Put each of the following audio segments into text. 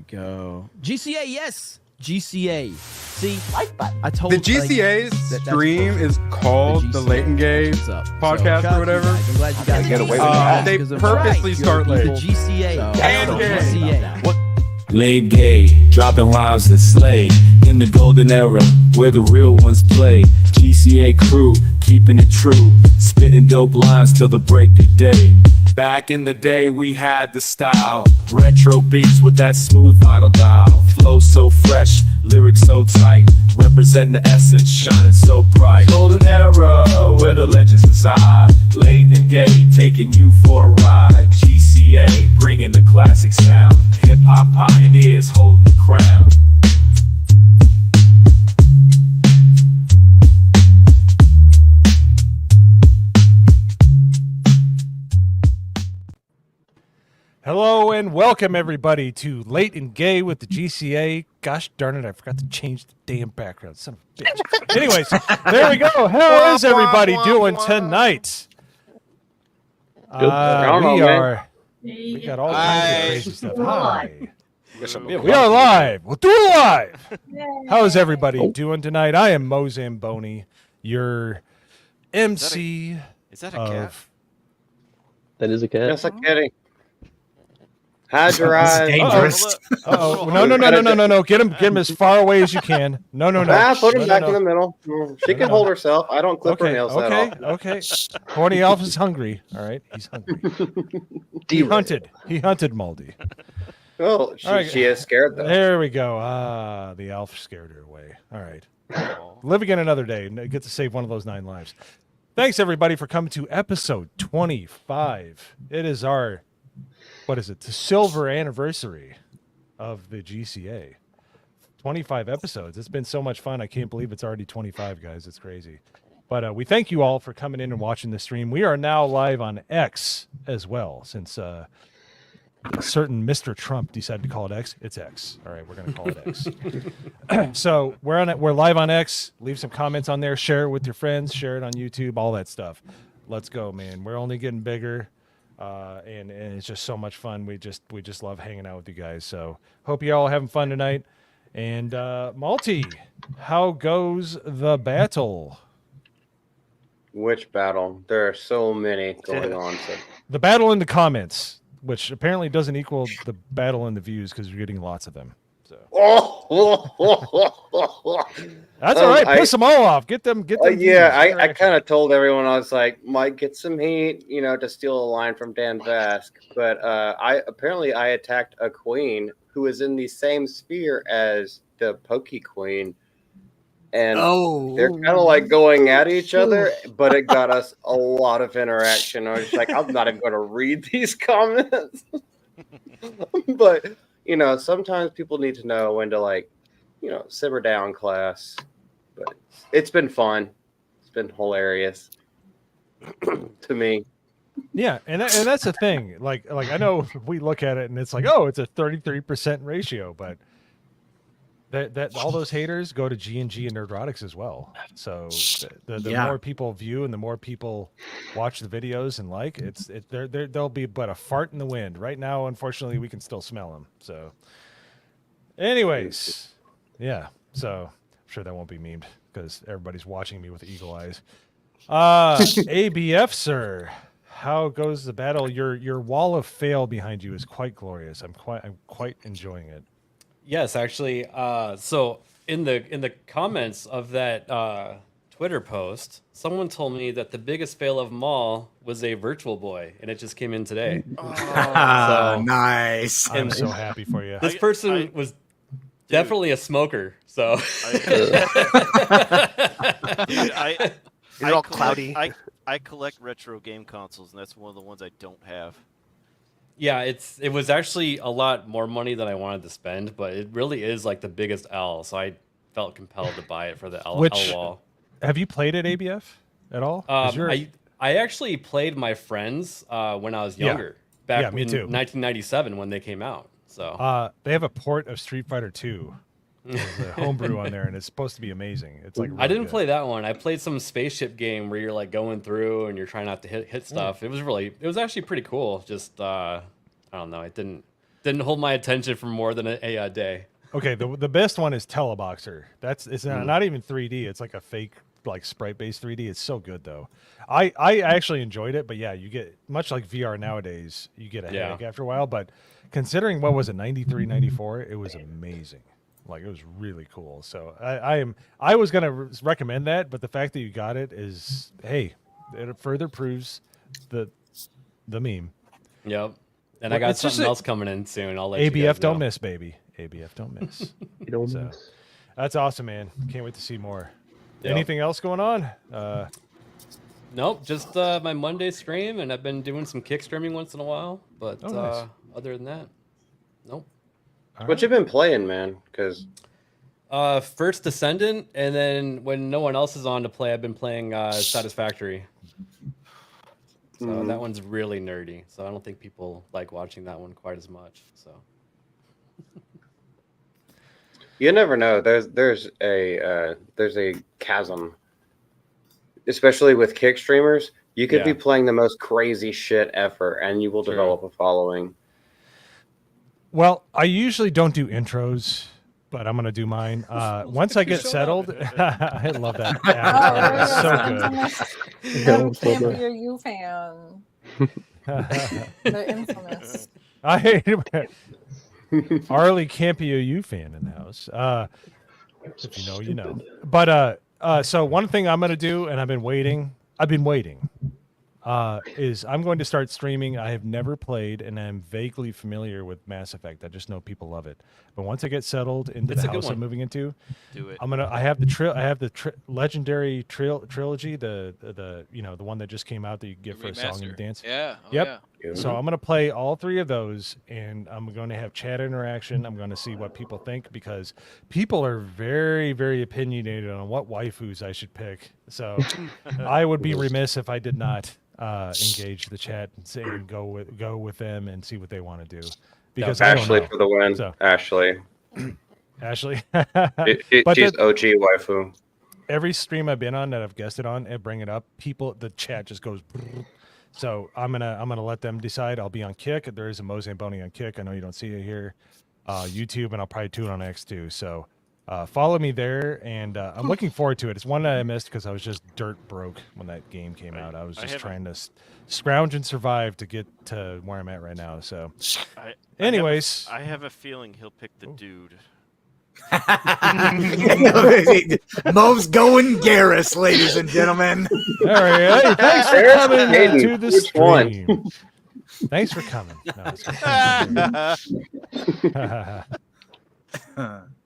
go. GCA, yes. GCA. See, I told the GCA stream is called the Late and Gay podcast or whatever. I'm glad you guys get away with that. They purposely start late. The GCA. And GCA. Late gay, dropping rhymes that slay in the golden era where the real ones play. GCA crew, keeping it true, spitting dope lines till the break of day. Back in the day we had the style, retro beats with that smooth vinyl dial. Flow so fresh, lyrics so tight, representing the essence, shining so bright. Golden era where the legends reside, late and gay, taking you for a ride. GCA, bringing the classic sound, hip-hop pioneers holding the crown. Hello and welcome everybody to Late and Gay with the GCA. Gosh darn it, I forgot to change the damn background. Son of a bitch. Anyways, there we go. How is everybody doing tonight? We got all kinds of crazy stuff. Hi. We are live. We'll do it live. How is everybody doing tonight? I am Mo Zamboni, your MC. Is that a cat? That is a cat. Yes, I'm kidding. Hide your eyes. Dangerous. No. Get him as far away as you can. No. Put him back in the middle. She can hold herself. I don't clip her nails at all. Okay. Horny Elf is hungry. All right, he's hungry. He hunted Moldy. Oh, she is scared though. There we go. The elf scared her away. All right. Live again another day and get to save one of those 9 lives. Thanks everybody for coming to episode 25. It is our the silver anniversary of the GCA. 25 episodes. It's been so much fun. I can't believe it's already 25, guys. It's crazy. But we thank you all for coming in and watching the stream. We are now live on X as well, since a certain Mr. Trump decided to call it X. It's X. All right, we're going to call it X. So we're live on X. Leave some comments on there. Share it with your friends. Share it on YouTube. All that stuff. Let's go, man. We're only getting bigger. And it's just so much fun. We just love hanging out with you guys. So hope you all having fun tonight. And Malty, how goes the battle? Which battle? There are so many going on. So. The battle in the comments, which apparently doesn't equal the battle in the views because you're getting lots of them. So that's all right. Piss them all off. Get them. Yeah, I kind of told everyone, I was like, might get some heat, to steal a line from Dan Vask. But I attacked a queen who is in the same sphere as the Pokey Queen, and they're kind of like going at each other. But it got us a lot of interaction. I was just like, I'm not even going to read these comments, but. Sometimes people need to know when to simmer down, class. But it's been fun. It's been hilarious to me. Yeah, and that's the thing. Like I know we look at it and it's like, oh, it's a 33% ratio, but that all those haters go to G and Nerdrotics as well. So the more people view and the more people watch the videos and they'll be but a fart in the wind. Right now, unfortunately, we can still smell them. So, anyways, yeah. So I'm sure that won't be memed because everybody's watching me with eagle eyes. ABF, sir, how goes the battle? Your wall of fail behind you is quite glorious. I'm quite enjoying it. Yes, actually. So in the comments of that Twitter post, someone told me that the biggest fail of them all was a Virtual Boy, and it just came in today. So, nice. I'm so happy for you. This person was definitely a smoker. So you're all cloudy. I collect retro game consoles, and that's one of the ones I don't have. Yeah, it was actually a lot more money than I wanted to spend, but it really is like the biggest L, so I felt compelled to buy it for the L wall. Have you played it, ABF, at all? I actually played my friends when I was younger, back in 1997 when they came out. So they have a port of Street Fighter 2. There's a homebrew on there, and it's supposed to be amazing. It's like really I didn't good. play that one. I played some spaceship game where you're like going through and you're trying not to hit stuff. It was actually pretty cool. Just I don't know. It didn't didn't hold my attention for more than a day. Okay, the best one is Teleboxer. It's not even 3D. It's like a fake like sprite based 3D. It's so good though. I actually enjoyed it, but yeah, you get much like VR nowadays. You get a headache after a while, but considering what was it 93, 94, it was amazing. Like it was really cool. So I was gonna recommend that, but the fact that you got it is it further proves the meme. Yep. And I got something else coming in soon. I'll let ABF you guys know. don't miss, baby. ABF don't miss. You don't So, miss. that's awesome, man. Can't wait to see more. Yep. Anything else going on? Nope, just my Monday stream, and I've been doing some kick streaming once in a while. But nice. Other than that, nope. What you been playing, man? Because First Descendant, and then when no one else is on to play, I've been playing Satisfactory. So that one's really nerdy. So I don't think people like watching that one quite as much. So you never know. There's a chasm, especially with kick streamers. You could be playing the most crazy shit ever, and you will develop a following. Well, I usually don't do intros, but I'm gonna do mine. Once I get settled, I love that. Avatar. It's so good. Can't be a you fan. The infamous. I hate it. Arlie can't be a U fan in the house. If you know, you know. But so one thing I'm gonna do, and I've been waiting, is I'm going to start streaming. I have never played, and I'm vaguely familiar with Mass Effect. I just know people love it. But once I get settled into the house I'm moving into, Do it. I have the legendary trilogy, the one that just came out that you get for a song and dance. Yeah. Yep. So I'm going to play all three of those, and I'm going to have chat interaction. I'm going to see what people think, because people are very, very opinionated on what waifus I should pick. So I would be remiss if I did not engage the chat and go with them and see what they want to do. Because Ashley for the win. So, Ashley. She's OG waifu. Every stream I've been on that I've guested on and bring it up, the chat just goes. So I'm gonna let them decide. I'll be on Kick. There is a Mozambique Boney on Kick. I know you don't see it here. YouTube, and I'll probably tune on X too. So follow me there, and I'm looking forward to it. It's one that I missed because I was just dirt broke when that game came out. I was just trying to scrounge and survive to get to where I'm at right now. So, anyways, I have a feeling he'll pick the dude. Mo's going Garrus, ladies and gentlemen. All right, hey, thanks for coming to the stream. One? Thanks for coming.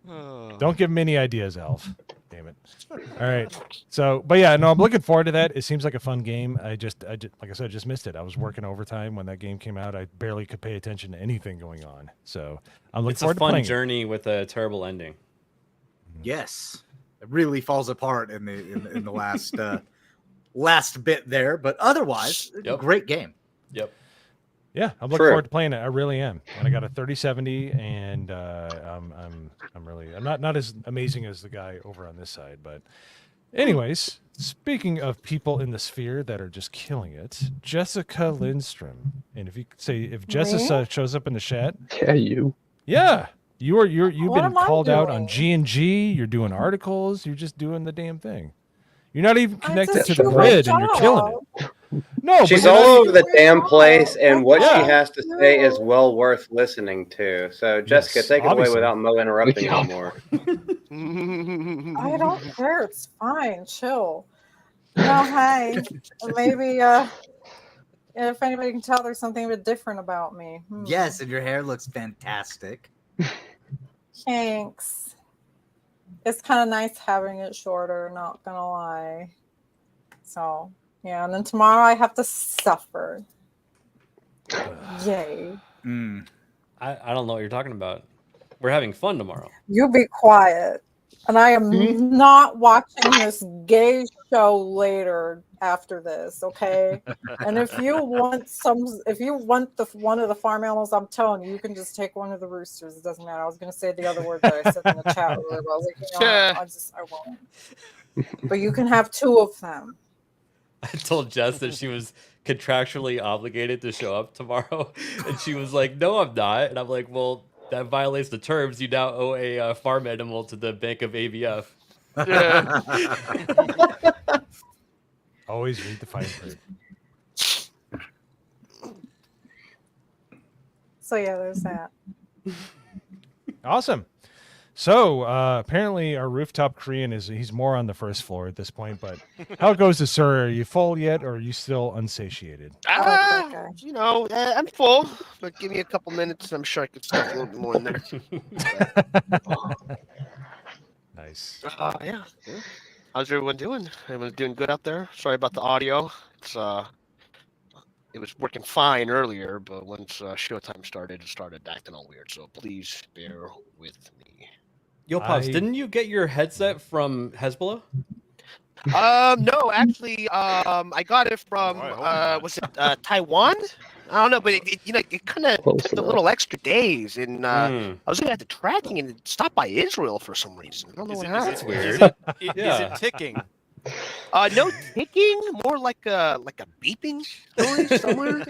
No, don't give him any ideas, Elf. Damn it. All right. So, but yeah, no, I'm looking forward to that. It seems like a fun game. I just like I said, I just missed it. I was working overtime when that game came out. I barely could pay attention to anything going on. So I'm looking forward to playing. It's a fun journey with a terrible ending. Yes, it really falls apart in the last last bit there, but otherwise, great game. Yep. Yeah, I'm looking forward to playing it. I really am. And I got a 3070, and I'm not as amazing as the guy over on this side, but anyways, speaking of people in the sphere that are just killing it, Jessica Lindstrom. And if Jessica shows up in the chat, Yeah, you've been called out on G&G. You're doing articles. You're just doing the damn thing. You're not even connected to the grid, and you're killing it. No, she's all over the damn place, and what she has to say is well worth listening to. So, Jessica, take it away without Mo interrupting anymore. I don't care. It's fine. Chill. No, hey, maybe if anybody can tell, there's something a bit different about me. Yes, and your hair looks fantastic. Thanks. It's kind of nice having it shorter, not gonna lie. So, yeah, and then tomorrow I have to suffer. Yay. I don't know what you're talking about. We're having fun tomorrow. You be quiet. And I am not watching this gay show later after this, okay? And if you want one of the farm animals, I'm telling you, you can just take one of the roosters. It doesn't matter. I was gonna say the other word that I said in the chat earlier, but I was like, I won't. But you can have two of them. I told Jess that she was contractually obligated to show up tomorrow? And she was like, no, I'm not. And I'm like, well, that violates the terms. You now owe a farm animal to the Bank of ABF. Always read the fine print. So yeah, there's that. Awesome. So apparently our rooftop Korean he's more on the first floor at this point, but how goes this, sir? Are you full yet or are you still unsatiated? You know, I'm full, but give me a couple minutes and I'm sure I could stuff a little bit more in there. Nice. Yeah. How's everyone doing? Everyone's doing good out there? Sorry about the audio. It was working fine earlier, but once showtime started, it started acting all weird. So please bear with me. Yo, Pops, didn't you get your headset from Hezbollah? No, actually, I got it from was it Taiwan? I don't know, but it kind of took a little extra days, and I was looking at the tracking, and it stopped by Israel for some reason. I don't know what happened. That's weird. Is it ticking? No ticking, more like a beeping noise somewhere.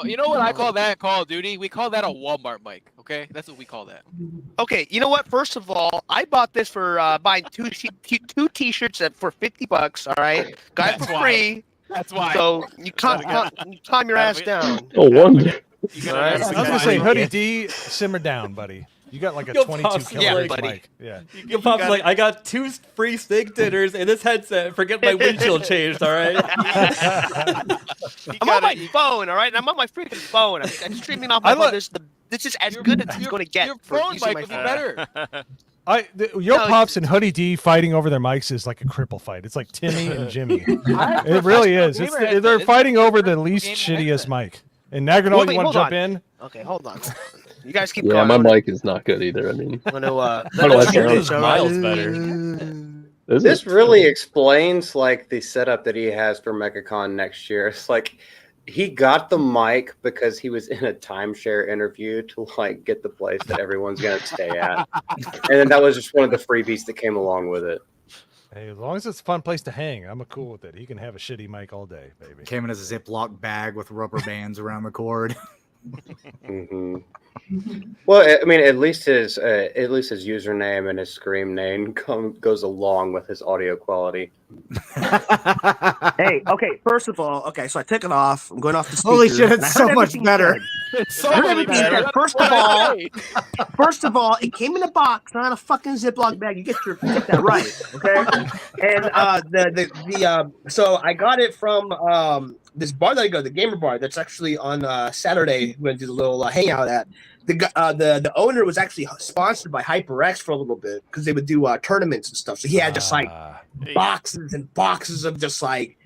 You know what I call that in Call of Duty? We call that a Walmart mic. Okay, that's what we call that. Okay, you know what? First of all, I bought this for buying two T-shirts for $50. All right, got it for free. That's why. So you calm your ass down. Oh, wonder. I was gonna say, Hoodie D, simmer down, buddy. You got like a 22 kilohertz mic. Yeah. Yo, Pops, like, I got 2 free steak dinners and this headset. Forget my windshield changed, all right? I'm on my phone, all right? I'm on my freaking phone. I'm streaming off my phone. This is as good as it's going to get. Your phone mic would be better. Pops and Hoodie D fighting over their mics is like a cripple fight. It's like Timmy and Jimmy. It really is. They're fighting over the least shittiest mic. And Naganol, you want to jump in? Okay, hold on. You guys keep going. going. My mic is not good either. I mean, miles better. This really explains like the setup that he has for MechaCon next year. It's like he got the mic because he was in a timeshare interview to like get the place that everyone's gonna stay at, and then that was just one of the freebies that came along with it. Hey, as long as it's a fun place to hang, I'm cool with it. He can have a shitty mic all day, baby. Came in as a Ziploc bag with rubber bands around the cord. Well, I mean, at least his username and his scream name goes along with his audio quality. Hey, okay. First of all, so I took it off. I'm going off the speaker. Holy shit! It's so much better. It's so much better. First of all, it came in a box, not a fucking Ziploc bag. You get that right, okay? And so I got it from this bar that I go, the Gamer Bar. That's actually on Saturday. We're gonna do the little hangout at. The owner was actually sponsored by HyperX for a little bit because they would do tournaments and stuff. So he had just like boxes and boxes of just like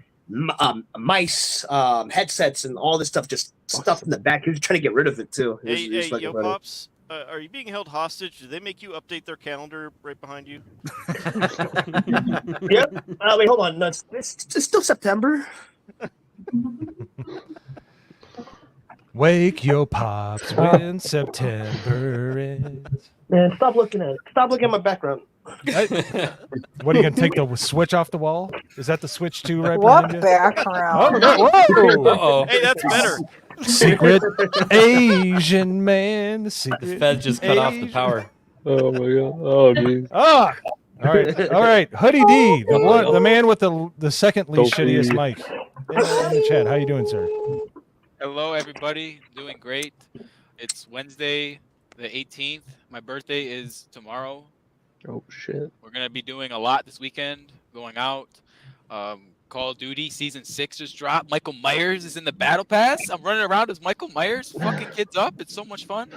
mice, headsets, and all this stuff just stuffed in the back. He was trying to get rid of it too. Hey, Pops, are you being held hostage? Did they make you update their calendar right behind you? Yep. Wait, hold on. No, it's still September. Wake your pops when September ends. Man, stop looking at it. Stop looking at my background. What are you gonna take the switch off the wall? Is that the switch too right What behind you? background? Whoa! Hey, that's better. Secret Asian man. The The Fed just cut off the power. Oh my god. Oh geez. All right. Hoodie D, the man with the second least shittiest mic in the chat. How you doing, sir? Hello, everybody. Doing great. It's Wednesday, the 18th. My birthday is tomorrow. Oh shit. We're gonna be doing a lot this weekend. Going out. Call of Duty Season 6 just dropped. Michael Myers is in the Battle Pass. I'm running around as Michael Myers, fucking kids up. It's so much fun.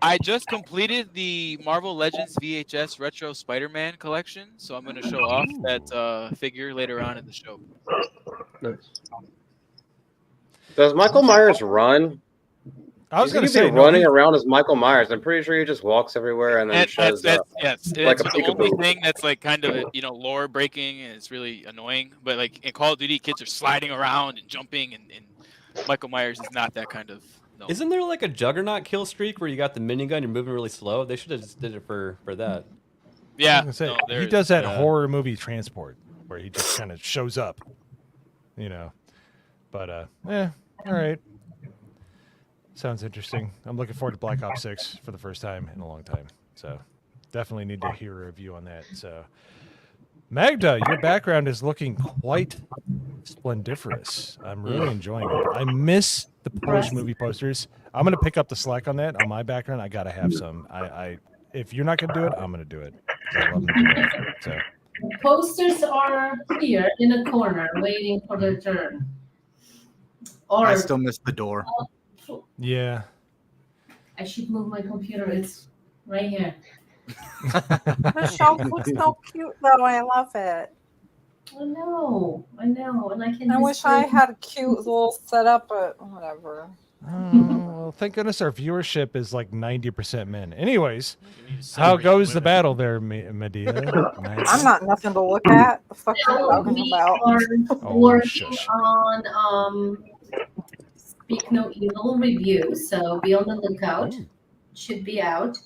I just completed the Marvel Legends VHS Retro Spider-Man collection, so I'm going to show off that figure later on in the show. Nice. Does Michael Myers run? I was going to say running around as Michael Myers. I'm pretty sure he just walks everywhere and then shows up. Yes, like it's the only thing that's like kind of lore breaking, and it's really annoying. But like in Call of Duty, kids are sliding around and jumping, and Michael Myers is not that kind of. No. Isn't there like a Juggernaut kill streak where you got the minigun, you're moving really slow? They should have just did it for that. Yeah, he does that horror movie Transport, where he just kind of shows up. you know. But all right. Sounds interesting. I'm looking forward to Black Ops 6 for the first time in a long time. So definitely need to hear a review on that. So Magda, your background is looking quite splendiferous. I'm really enjoying it. I miss the Polish movie posters. I'm gonna pick up the slack on that. On my background, I gotta have some. I if you're not gonna do it, I'm gonna do it. I love them to death. So The posters are here in the corner, waiting for their turn. Or I still miss the door. yeah. I should move my computer. It's right here. The shelf looks so cute, though. I love it. I know, and I can. I wish I had a cute little setup, but whatever. Well, thank goodness our viewership is like 90% men. Anyways, how goes the battle there, Medea? Nice. I'm not nothing to look at. The fuck are you talking about? Oh, Working shush. on Speak No Evil review, so be on the lookout. Should be out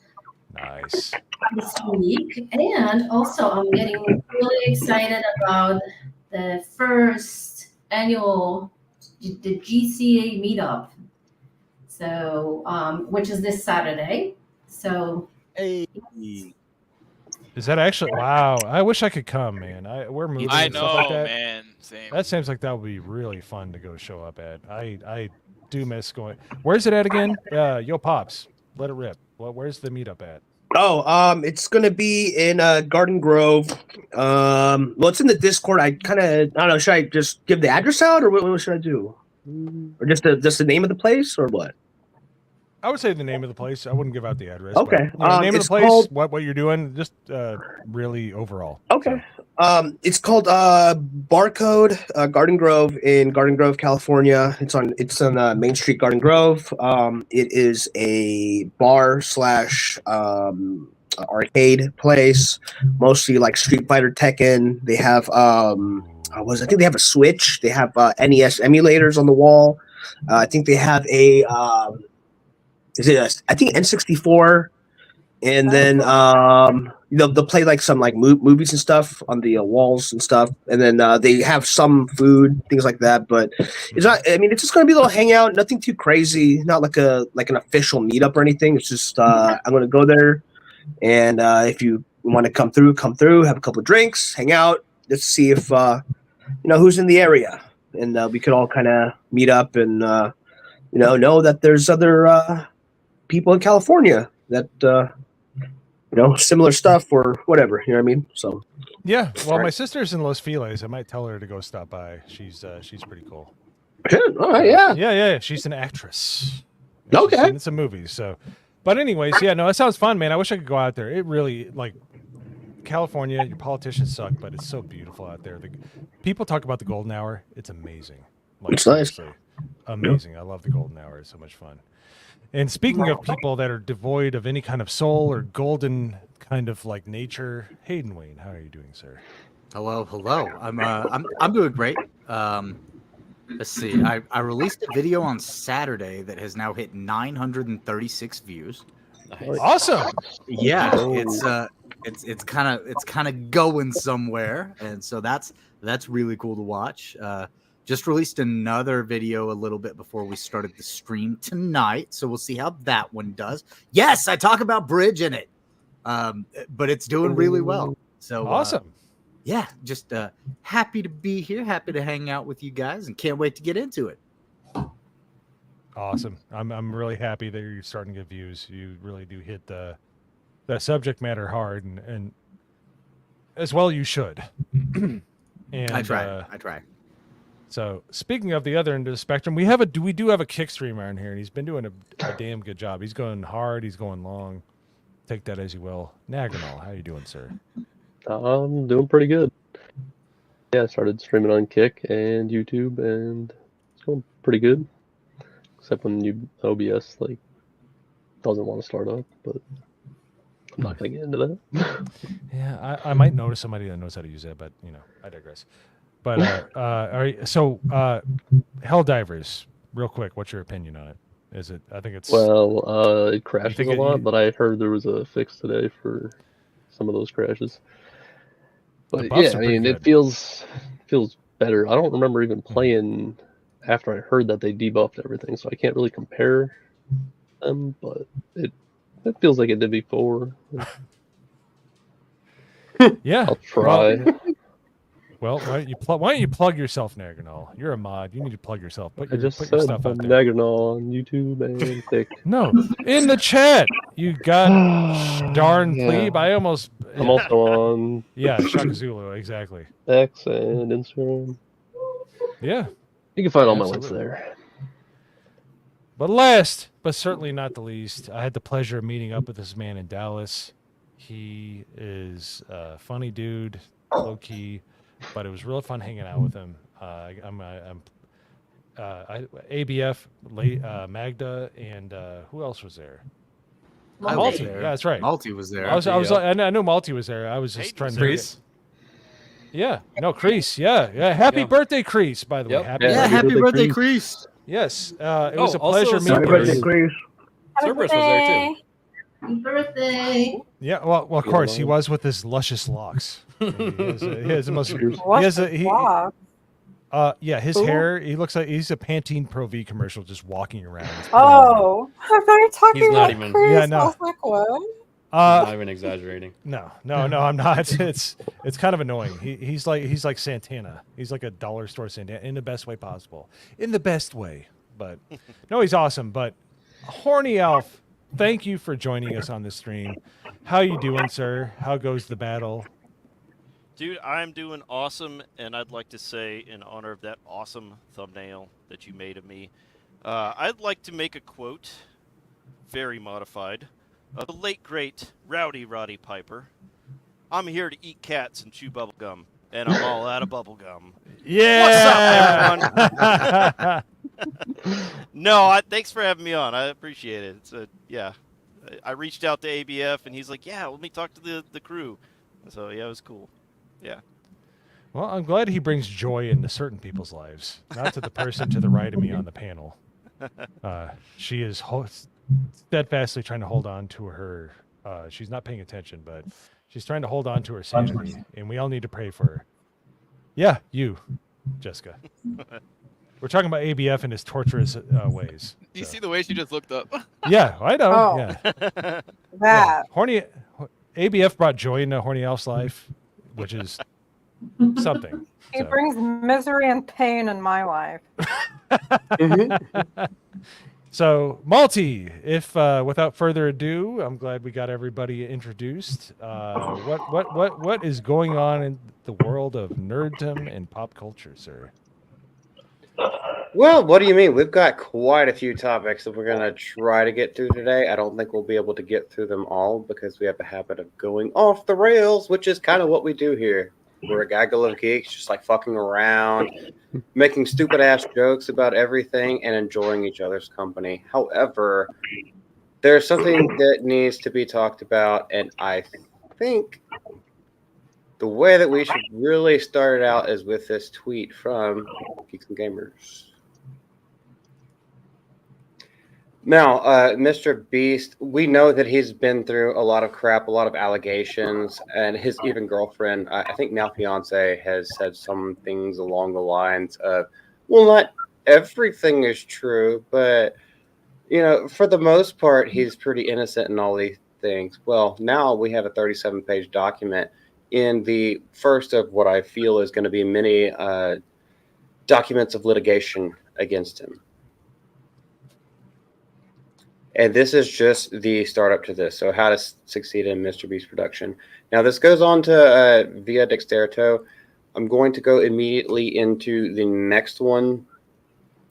Nice. this week. And also, I'm getting really excited about the first annual the GCA meetup. So, which is this Saturday. So, Hey. Is that actually? Wow. I wish I could come, man. We're moving. I and stuff like know, that. man. Same. That seems like that would be really fun to go show up at. I do miss going. Where's it at again? Yo, Pops. Let it rip. Well, where's the meetup at? Oh, it's gonna be in Garden Grove. Well, it's in the Discord. I don't know. Should I just give the address out, or what should I do? Or just the name of the place, or what? I would say the name of the place. I wouldn't give out the address. Okay. But, name of the It's place, called- what you're doing, just really overall. Okay. It's called Barcode Garden Grove in Garden Grove, California. It's on Main Street, Garden Grove. It is a bar slash arcade place, mostly like Street Fighter, Tekken. They have I think they have a Switch. They have NES emulators on the wall. I think they have a I think N64, and then they'll play like some like movies and stuff on the walls and stuff, and then they have some food, things like that. But it's not. I mean, it's just gonna be a little hangout, nothing too crazy, not like an official meetup or anything. It's just I'm gonna go there, and if you want to come through, have a couple of drinks, hang out, just see if who's in the area, and we could all kind of meet up and know that there's other people in California that similar stuff or whatever, you know what I mean? So Yeah. Well, my sister's in Los Feliz. I might tell her to go stop by. She's pretty cool. All right, yeah. Yeah. She's an actress. Okay. She's in some movies. So, but anyways, yeah, no, that sounds fun, man. I wish I could go out there. It really California. Your politicians suck, but it's so beautiful out there. People talk about the golden hour. It's amazing. It's nice. Seriously, amazing. Yeah. I love the golden hour. It's so much fun. And speaking of people that are devoid of any kind of soul or golden kind of like nature, Hayden Wayne, how are you doing, sir? Hello. I'm doing great. Let's see. I released a video on Saturday that has now hit 936 views. Nice. Awesome. Yeah, it's kind of going somewhere, and so that's really cool to watch. Just released another video a little bit before we started the stream tonight, so we'll see how that one does. Yes, I talk about Bridge in it, but it's doing really well. So awesome. Yeah, just happy to be here, happy to hang out with you guys, and can't wait to get into it. Awesome. I'm really happy that you're starting to get views. You really do hit the subject matter hard, and as well you should. And I try. So speaking of the other end of the spectrum, we do have a kick streamer in here, and he's been doing a damn good job. He's going hard. He's going long. Take that as you will. Naganal, how you doing, sir? I'm doing pretty good. Yeah, I started streaming on Kick and YouTube, and it's going pretty good. Except when OBS doesn't want to start up, but I'm not gonna get into that. Yeah, I might notice somebody that knows how to use that, but I digress. But all right, so Helldivers, real quick, what's your opinion on it? Is it? I think it's it crashes a lot, but I heard there was a fix today for some of those crashes. But yeah, I mean, it feels better. I don't remember even playing after I heard that they debuffed everything, so I can't really compare them, but it feels like it did before. Yeah, I'll try. Well, why don't you plug yourself, Naganol? You're a mod. You need to plug yourself. Put I your, just put your said stuff out I'm there. Naganol on YouTube and Kick. No, in the chat. You got darn Yeah. plebe. I almost. I'm also on Shaka Zulu, exactly. X and Instagram. Yeah. You can find all my Absolutely. links there. But last, but certainly not the least, I had the pleasure of meeting up with this man in Dallas. He is a funny dude, low key, but it was real fun hanging out with him. ABF, Magda, and who else was there? Malty. Yeah, that's right. Malty was there. I know Malty was there. I was just trying to. Crease. Yeah, no, Crease. Yeah. Happy birthday, Crease. By the way, happy birthday, Crease. Yes, it was a also pleasure meeting Cerberus. you. Cerberus was there too. Happy birthday. Yeah, well, of course, he was with his luscious locks. He has the most. His hair. He looks like he's a Pantene Pro V commercial, just walking around. Oh, I thought you were talking He's not about even- Chris. Yeah, no. I was like, what? Not even exaggerating. No, I'm not. It's kind of annoying. He's like Santana. He's like a dollar store Santana in the best way possible. In the best way. But no, he's awesome. But Horny Elf, thank you for joining us on this stream. How you doing, sir? How goes the battle? Dude, I'm doing awesome, and I'd like to say, in honor of that awesome thumbnail that you made of me, I'd like to make a quote, very modified, of the late, great Rowdy Roddy Piper. I'm here to eat cats and chew bubble gum, and I'm all out of bubble gum. Yeah! What's up, everyone? No, thanks for having me on. I appreciate it. I reached out to ABF, and he's like, yeah, let me talk to the crew. So, yeah, it was cool. Yeah. Well, I'm glad he brings joy into certain people's lives, not to the person to the right of me on the panel. She is steadfastly trying to hold on to her. She's not paying attention, but she's trying to hold on to her sanity, and we all need to pray for her. Yeah, you, Jessica. We're talking about ABF and his torturous ways. Do you see the way she just looked up? Yeah, I know. Oh. Yeah. That. Horny ABF brought joy into Horny Elf's life, which is something. He brings misery and pain in my life. So, Malty, if without further ado, I'm glad we got everybody introduced. What is going on in the world of nerddom and pop culture, sir? Well, what do you mean? We've got quite a few topics that we're going to try to get through today. I don't think we'll be able to get through them all because we have a habit of going off the rails, which is kind of what we do here. We're a gaggle of geeks, just like fucking around, making stupid ass jokes about everything and enjoying each other's company. However, there's something that needs to be talked about, and I think the way that we should really start it out is with this tweet from Geeks and Gamers. Now, MrBeast, we know that he's been through a lot of crap, a lot of allegations, and his even girlfriend, I think now fiance, has said some things along the lines of, well, not everything is true, but, you know, for the most part, he's pretty innocent in all these things. Well, now we have a 37-page document in the first of what I feel is going to be many documents of litigation against him. And this is just the startup to this. So how to succeed in MrBeast production. Now this goes on to Via Dexterito. I'm going to go immediately into the next one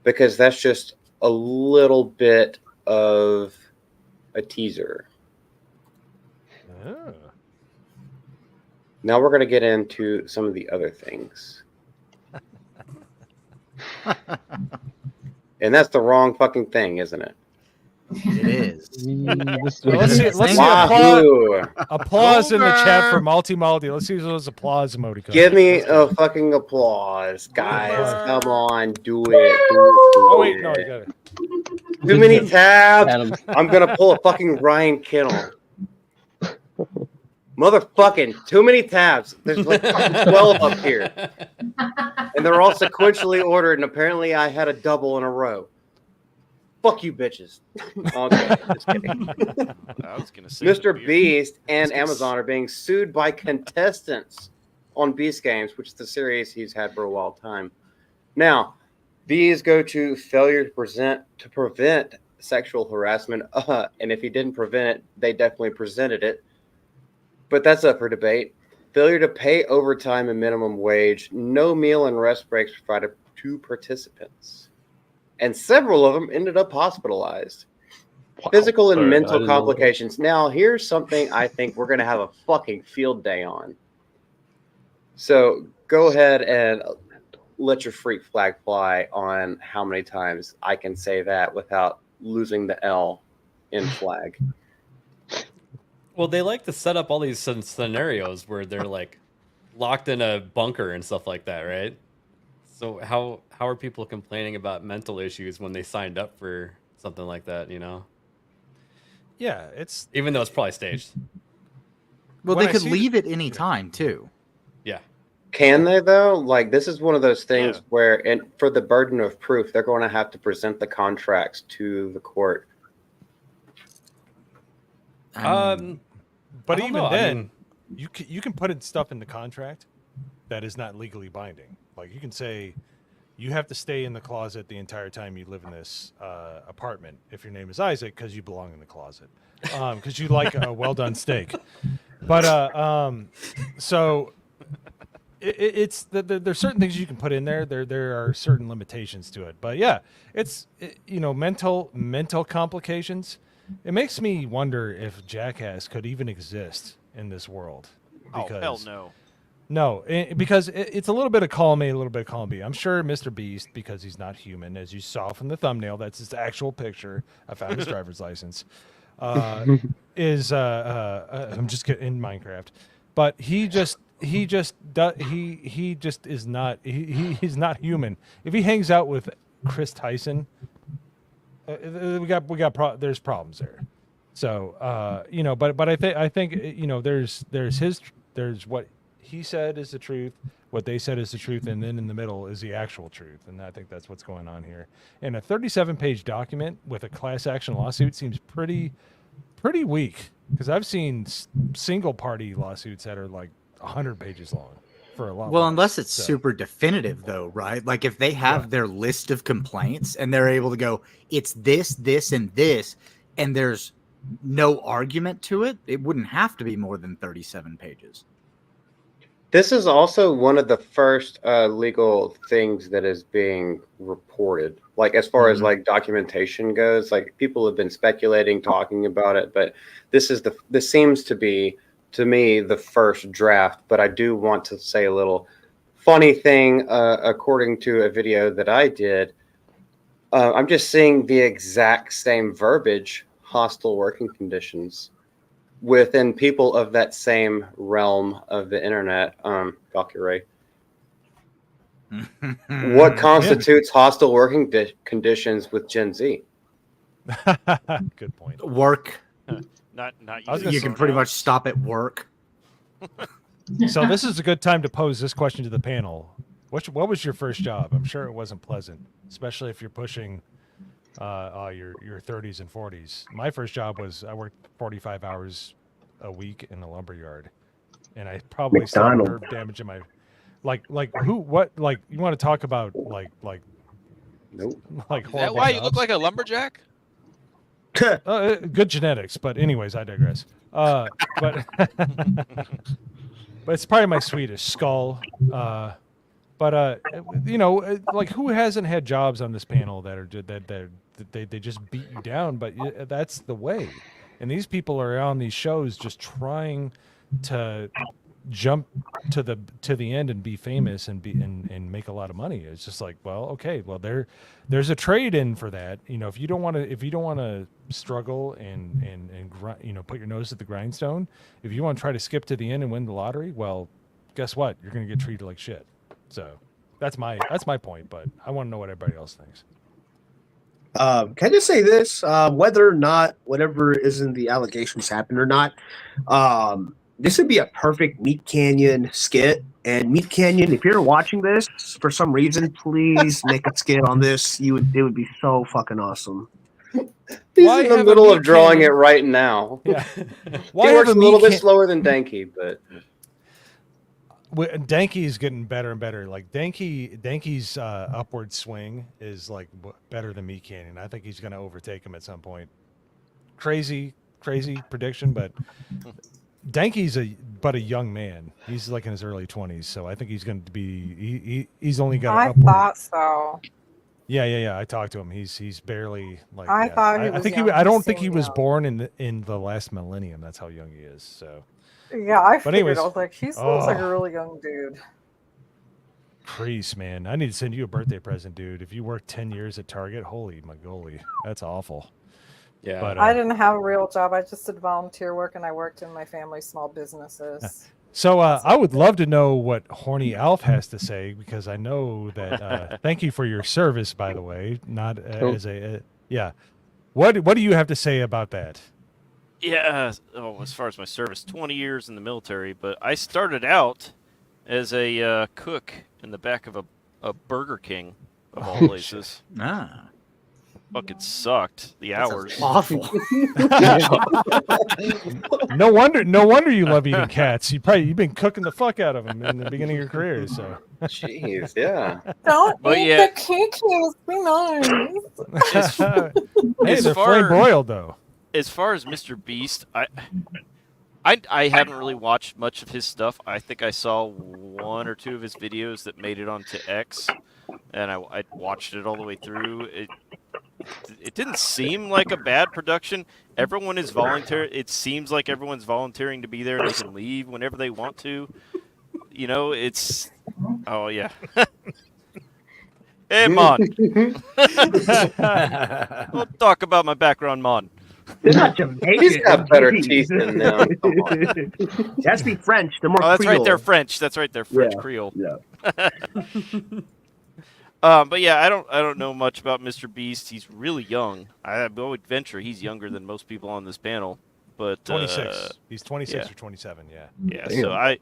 because that's just a little bit of a teaser. Oh. Now we're going to get into some of the other things. And that's the wrong fucking thing, isn't it? It is. Let's see applause in the chat for Malty. Let's see those applause emoticons. Give me a fucking applause, guys. Come on, do it. Oh wait, no, you got it. Too many tabs. I'm gonna pull a fucking Ryan Kittle. Motherfucking too many tabs. There's like 12 up here. And they're all sequentially ordered, and apparently I had a double in a row. Fuck you, bitches. Okay, just kidding. I was gonna say MrBeast and Amazon are being sued by contestants on Beast Games, which is the series he's had for a while time. Now, these go to failure to prevent sexual harassment, and if he didn't prevent it, they definitely presented it. But that's up for debate. Failure to pay overtime and minimum wage, no meal and rest breaks provided to participants. And several of them ended up hospitalized. Wow. Physical and mental complications. Now, here's something I think we're going to have a fucking field day on. So go ahead and let your freak flag fly on how many times I can say that without losing the L in flag. Well, they like to set up all these scenarios where they're like locked in a bunker and stuff like that, right? So how are people complaining about mental issues when they signed up for something like that, you know? Yeah, it's even though it's probably staged. Well, they could leave at any time too. Yeah. Can they though? Like, this is one of those things where, and for the burden of proof, they're going to have to present the contracts to the court. But even know. then, you can put in stuff in the contract that is not legally binding. Like, you can say you have to stay in the closet the entire time you live in this apartment if your name is Isaac, because you belong in the closet, because you like a well done steak. But so it's there's certain things you can put in there. There are certain limitations to it. But yeah, it's mental complications. It makes me wonder if Jackass could even exist in this world. Because, oh, hell no. No, because it's a little bit of column A, a little bit of column B. I'm sure MrBeast, because he's not human, as you saw from the thumbnail, that's his actual picture. I found his driver's license. Is I'm just kidding, in Minecraft, but he just is not he's not human. If he hangs out with Chris Tyson, there's problems there. So but I think there's what he said is the truth, what they said is the truth, and then in the middle is the actual truth, and I think that's what's going on here. And a 37-page document with a class action lawsuit seems pretty weak, because I've seen single party lawsuits that are like 100 pages long for a lot. Well, unless it's super definitive, though, right? Like if they have their list of complaints and they're able to go, it's this, this, and this, and there's no argument to it, it wouldn't have to be more than 37 pages. This is also one of the first legal things that is being reported. Like, as far as like documentation goes, like people have been speculating, talking about it, but this seems to be, to me, the first draft. But I do want to say a little funny thing. According to a video that I did, I'm just seeing the exact same verbiage, hostile working conditions, within people of that same realm of the internet. Valkyrie. What constitutes hostile working conditions with Gen Z? Good point. Work. Not you can pretty much stop at work. So this is a good time to pose this question to the panel. What was your first job? I'm sure it wasn't pleasant, especially if you're pushing your 30s and 40s. My first job was I worked 45 hours a week in a lumber yard, and I probably still had nerve damage in my like you want to talk about like nope. Like is that why you look like a lumberjack? Good genetics, but anyways, I digress. But it's probably my Swedish skull. But like, who hasn't had jobs on this panel that are that they just beat you down? But that's the way. And these people are on these shows just trying to jump to the end and be famous and make a lot of money. It's just like, well, okay, well there's a trade in for that. If you don't want to struggle and put your nose at the grindstone, if you want to try to skip to the end and win the lottery, well, guess what? You're going to get treated like shit. So that's my point, but I want to know what everybody else thinks. Can I just say this? Whether or not whatever is in the allegations happened or not, this would be a perfect Meat Canyon skit. And Meat Canyon, if you're watching this for some reason, please make a skit on this. It would be so fucking awesome. He's in the middle of drawing it right now. Yeah. He works a little bit slower than Danky, but Danky's getting better and better. Like Danky's upward swing is like better than Meat Canyon. I think he's going to overtake him at some point. Crazy prediction, but Danky's but a young man. He's like in his early 20s, so I think he's going to be. He's only got. I thought so. Yeah. I talked to him. He's barely like. I thought he was I think young. I don't think He he was seemed born in the last millennium. That's how young he is. So. Yeah, I But figured. anyways, I was like, he looks like a really young dude. Crease, man. I need to send you a birthday present, dude. If you work 10 years at Target, holy moly, that's awful. Yeah. But, I didn't have a real job. I just did volunteer work, and I worked in my family's small businesses. So I would love to know what Horny Alf has to say, because I know that. Thank you for your service, by the way. Not as a yeah. What do you have to say about that? Yeah. Oh, as far as my service, 20 years in the military, but I started out as a cook in the back of a Burger King, of all places. Fucking sucked. The hours. Awful. No wonder you love eating cats. You've been cooking the fuck out of them in the beginning of your career. So. Jeez, yeah. Don't But eat yeah. the cookies. Be nice. Hey, As they're far- flame broiled though. As far as MrBeast, I haven't really watched much of his stuff. I think I saw one or two of his videos that made it onto X, and I watched it all the way through. It didn't seem like a bad production. Everyone is volunteer. It seems like everyone's volunteering to be there. They can leave whenever they want to. You know, it's. Oh yeah. Hey, Mon. We'll talk about my background, Mon. They're not Jamaican. He's got better teeth than them. That's be French. They're more Oh, that's Creole. right. They're French. That's right. They're French Yeah, Creole. yeah. But yeah, I don't know much about MrBeast. He's really young. I would venture he's younger than most people on this panel. But 26. He's 26 yeah. or 27. Yeah. Yeah. Damn. So I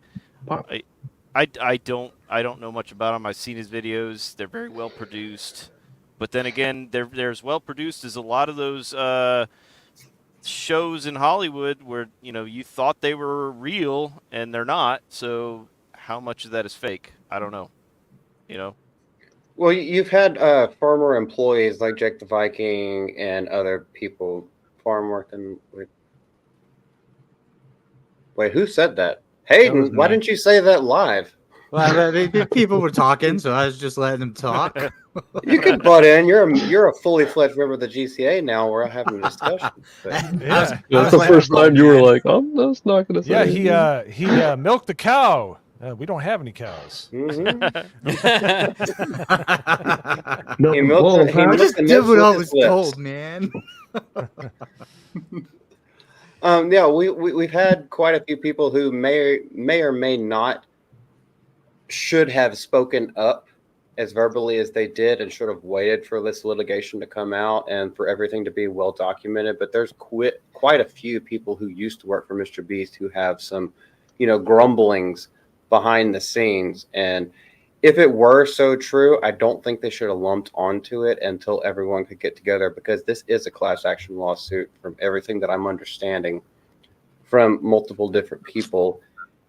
don't know much about him. I've seen his videos. They're very well produced. But then again, they're as well produced as a lot of those shows in Hollywood where you thought they were real and they're not. So how much of that is fake? I don't know. Well, you've had former employees like Jake the Viking and other people farm working with. Wait, who said that? Hayden, why didn't you say that live? Well, people were talking, so I was just letting them talk. You could butt in. You're a fully fledged member of the GCA now. We're having a discussion. But... Yeah. That's the first time you were like, I'm just not going to say Yeah, anything. he milked the cow. We don't have any cows. Mm-hmm. No, He milked the- he I milked just the did nest what I with was his lips. told, man. Yeah, we've had quite a few people who may or may not should have spoken up as verbally as they did and should have waited for this litigation to come out and for everything to be well documented. But there's quite a few people who used to work for MrBeast who have some, grumblings behind the scenes. And if it were so true, I don't think they should have lumped onto it until everyone could get together, because this is a class action lawsuit from everything that I'm understanding from multiple different people.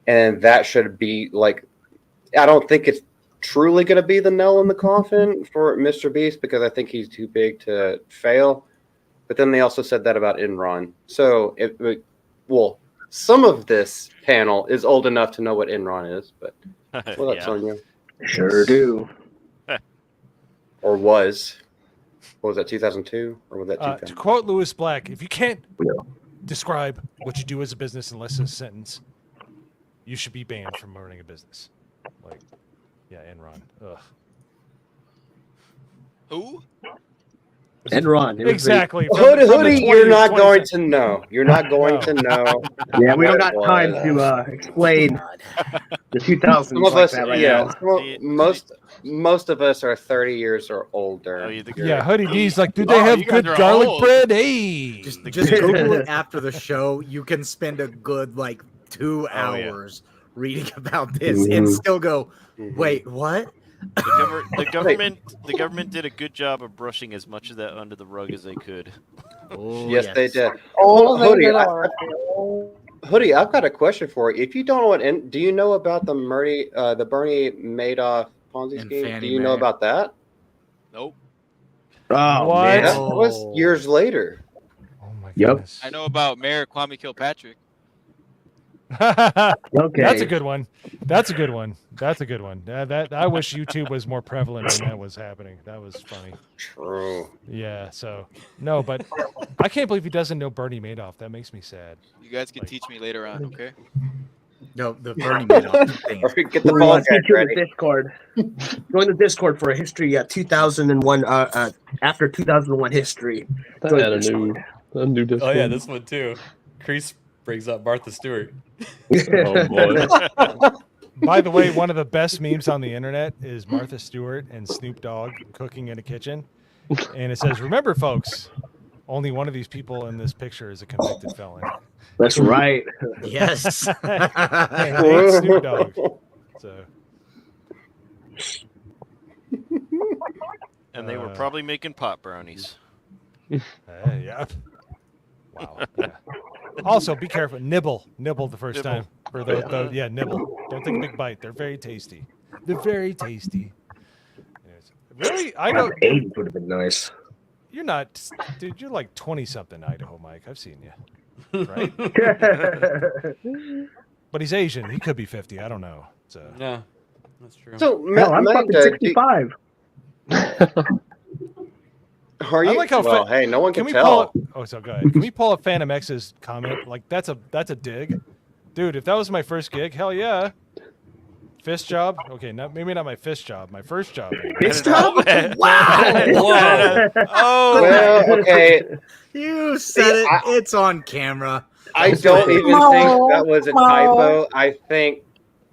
And that should be I don't think it's truly going to be the nail in the coffin for MrBeast, because I think he's too big to fail. But then they also said that about Enron. So, some of this panel is old enough to know what Enron is, but that's on you. Sure do. Or was. What was that, 2002? Or was that 2000? To quote Lewis Black, if you can't describe what you do as a business in less than a sentence, you should be banned from running a business. Enron. Ugh. Who? Enron. Exactly. Hoodie, you're not going to know. You're not going to know. Yeah, we don't what got it time was. to explain the 2000s Some of like us, that right yeah. now. Most of us are 30 years or older. Yeah, Hoodie D's like, do they have you guys good are garlic old. bread? Hey. Just Google it after the show. You can spend a good 2 Oh, yeah. hours reading about this and still go, wait, what? The government did a good job of brushing as much of that under the rug as they could. Oh, Yes, they did. Oh, they Hoodie, did I- all right. Hoodie, I've got a question for you. If you don't know what, do you know about the Bernie Madoff Ponzi And scheme? Fannie Do you know Mae. about that? Nope. Oh, What? man. That was years later. Oh my Yep. goodness. I know about Mayor Kwame Kilpatrick. Okay. That's a good one. That's a good one. That's a good one. That I wish YouTube was more prevalent when that was happening. That was funny. True. Yeah. So no, but I can't believe he doesn't know Bernie Madoff. That makes me sad. You guys can teach me later on, okay? No, the Bernie Madoff thing. Or get the We'll ball teach jack you in the ready. Discord. Join the Discord for a history 2001 after 2001 history. I Join had the a Discord. new Discord. Oh yeah, this one too. Crease brings up Martha Stewart. Oh boy. By the way, one of the best memes on the internet is Martha Stewart and Snoop Dogg cooking in a kitchen, and it says, "Remember, folks, only one of these people in this picture is a convicted felon." That's right. Yes. And it ain't Snoop Dogg. So. And they were probably making pot brownies. Yeah. Wow. Yeah. Also, be careful. Nibble the first time. For the nibble. Don't take a big bite. They're very tasty. They're very tasty. Yes. Really, I know. 80 would have been nice. You're not, dude. You're like 20-something, Idaho Mike. I've seen you, right? But he's Asian. He could be 50. I don't know. So Yeah, that's true. So, Hell, I'm fucking 65. Are you? I like how well, hey, no one can we tell. pull up? Oh, so go ahead. Can we pull up Phantom X's comment? Like that's a dig, dude. If that was my first gig, hell yeah. Fist job? Okay, maybe not my fist job. My first job. Fist job? Wow. Whoa. Oh, Well, okay. You said it. It's on camera. I don't even think that was a typo. I think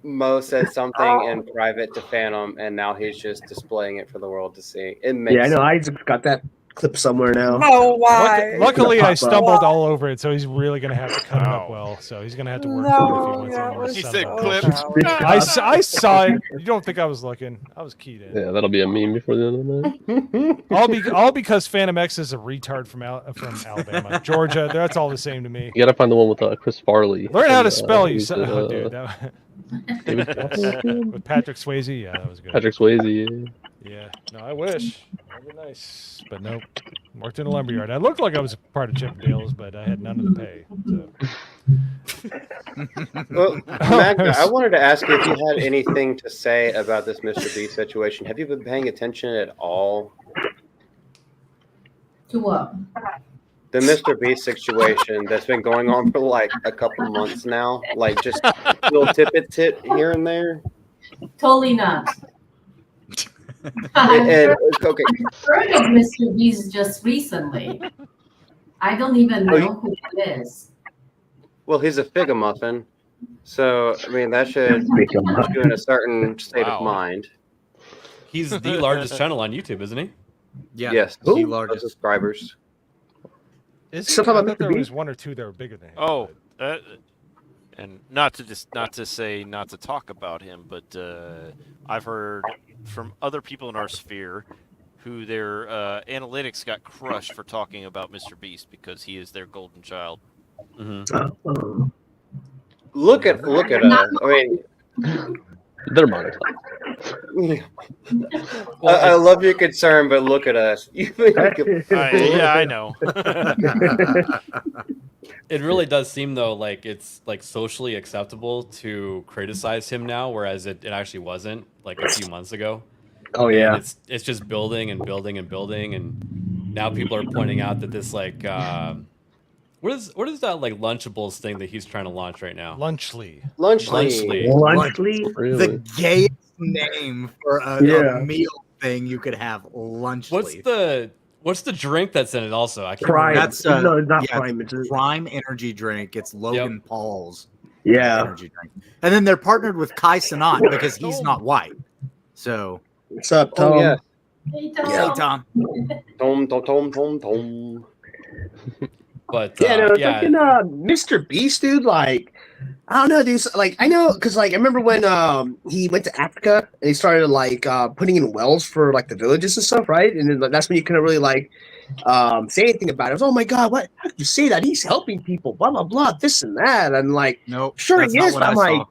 Mo said something in private to Phantom, and now he's just displaying it for the world to see. It makes Yeah, I know. Isaac's got that clip somewhere now. No, why? Luckily, I Pop up. stumbled all over it, so he's really gonna have to cut it up well. So he's gonna have to work for it if he wants that anyone to was He sub said up. clip. I saw it. You don't think I was looking? I was keyed in. Yeah, that'll be a meme before the end of the night. All because Phantom X is a retard from Alabama, Georgia. That's all the same to me. You gotta find the one with Chris Farley. Learn how to And, spell you. who's Son. it, Oh, dude, David with Patrick Swayze. Yeah, that was good. Patrick Swayze. Yeah. No, I wish. That'd be nice. But nope. Worked in a lumberyard. I looked like I was part of Chippendales, but I had none of the pay. So. Well, Magda, I wanted to ask you if you had anything to say about this Mr. B situation. Have you been paying attention at all? To what? The Mr. B situation that's been going on for like a couple months now, like just little tidbits here and there. Totally not. And, okay, Heard of Mr. Beast just recently. I don't even Oh, know who it is. well, he's a figamuffin, so I mean that should put you in a certain state of mind. He's the largest channel on YouTube, isn't he? Yeah. Yes, The no largest. subscribers. Is So he? talk I about thought Mr. there was Beast? one or two that were bigger than him. Oh, and not to talk about him, but I've heard from other people in our sphere who their analytics got crushed for talking about Mr. Beast because he is their golden child. Mm-hmm. Look at I mean, They're monetized. I love your concern, but look at us. Yeah, I know. It really does seem though like it's like socially acceptable to criticize him now, whereas it actually wasn't like a few months ago. Oh yeah. And it's just building and building and building, and now people are pointing out that this like what is that like Lunchables thing that he's trying to launch right now? Lunchly. Lunchly. Really? The gayest name for a meal thing you could have. Lunchly. What's the drink that's in it? Also, I can't Prime. remember. That's No, it's not yeah, Prime. It's Prime energy drink. It's Logan Paul's yeah. energy drink. And then they're partnered with Kai Cenat because he's not white. So What's up, Tom? Oh yeah, Hey, yeah, Tom. Tom. But Yeah, no, yeah, fucking Mr. Beast, dude. Like, I don't know, dude. Like, I know, because like I remember when he went to Africa and he started like putting in wells for like the villages and stuff, right? And then like, that's when you couldn't really like say anything about it. It was, oh my god, what? How could you say that? He's helping people, blah blah blah, this and that. And like, Nope, sure that's he not is, what but I I'm saw. like,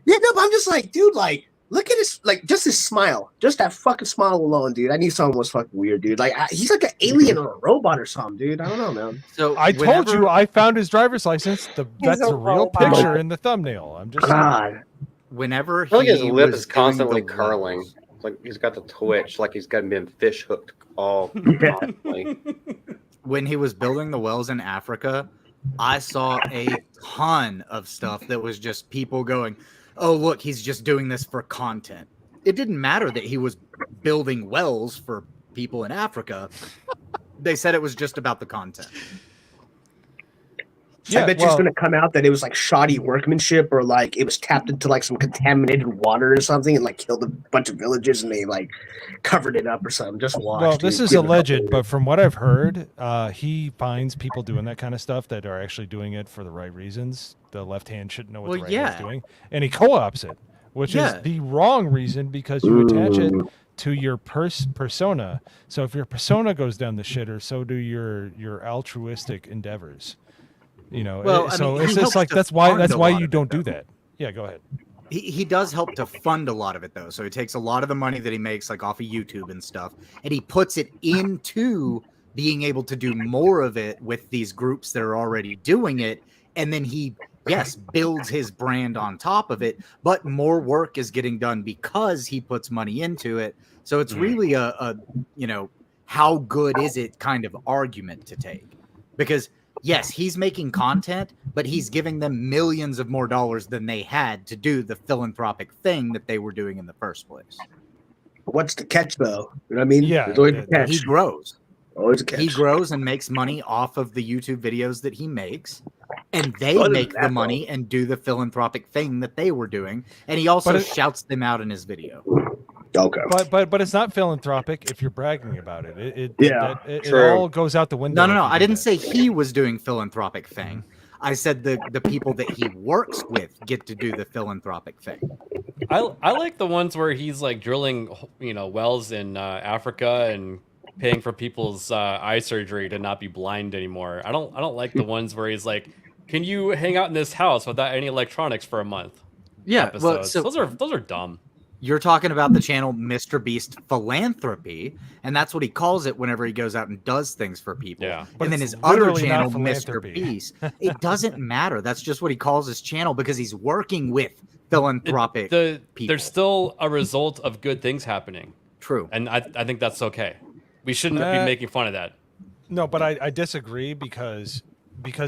yeah, no, but I'm just like, dude, like, look at his, like, just his smile, just that fucking smile alone, dude. I knew someone was fucking weird, dude. Like, he's like an alien or a robot or something, dude. I don't know, man. So I told you I found his driver's license. That's a a real robot. picture in the thumbnail. I'm just God. Whenever I feel like his he lip was is constantly doing the curling. wells- Like he's got the twitch, like he's got been fish hooked all constantly. when he was building the wells in Africa, I saw a ton of stuff that was just people going, "Oh, look, he's just doing this for content." It didn't matter that he was building wells for people in Africa. They said it was just about the content. I bet you it's going to come out that it was like shoddy workmanship or like it was tapped into like some contaminated water or something and like killed a bunch of villages and they like covered it up or something. Just watch. Well, this dude. is alleged, but from what I've heard, he finds people doing that kind of stuff that are actually doing it for the right reasons. The left hand shouldn't know what the right hand's doing, and he co-ops it, which is the wrong reason because you attach it to your persona. So if your persona goes down the shitter, so do your altruistic endeavors. You know, Well, so I mean, it's he just helps like to that's fund why a lot you of don't it, do though. that. Yeah, go ahead. He does help to fund a lot of it though. So he takes a lot of the money that he makes like off of YouTube and stuff, and he puts it into being able to do more of it with these groups that are already doing it. And then he, yes, builds his brand on top of it, but more work is getting done because he puts money into it. So it's really a you know, how good is it kind of argument to take? Because yes, he's making content, but he's giving them millions of more dollars than they had to do the philanthropic thing that they were doing in the first place. What's the catch, though? You know what I mean? Yeah, There's always a catch. He grows. Always a catch. He grows and makes money off of the YouTube videos that he makes, and they Other than make that, the money and do the philanthropic thing that they were doing. And he also shouts them out in his video. Okay, but it's not philanthropic if you're bragging about it. It true. all goes out the window. No. if you I do didn't that. say he was doing philanthropic thing. I said the people that he works with get to do the philanthropic thing. I like the ones where he's like drilling, wells in Africa and paying for people's eye surgery to not be blind anymore. I don't like the ones where he's like, "Can you hang out in this house without any electronics for a month?" Yeah, well, Episodes. so those are dumb. You're talking about the channel MrBeast Philanthropy, and that's what he calls it whenever he goes out and does things for people. Yeah, but and then it's his other literally channel, not philanthropy. MrBeast, it doesn't matter. That's just what he calls his channel because he's working with philanthropic people. There's still a result of good things happening. True. And I think that's okay. We shouldn't be making fun of that. No, but I disagree because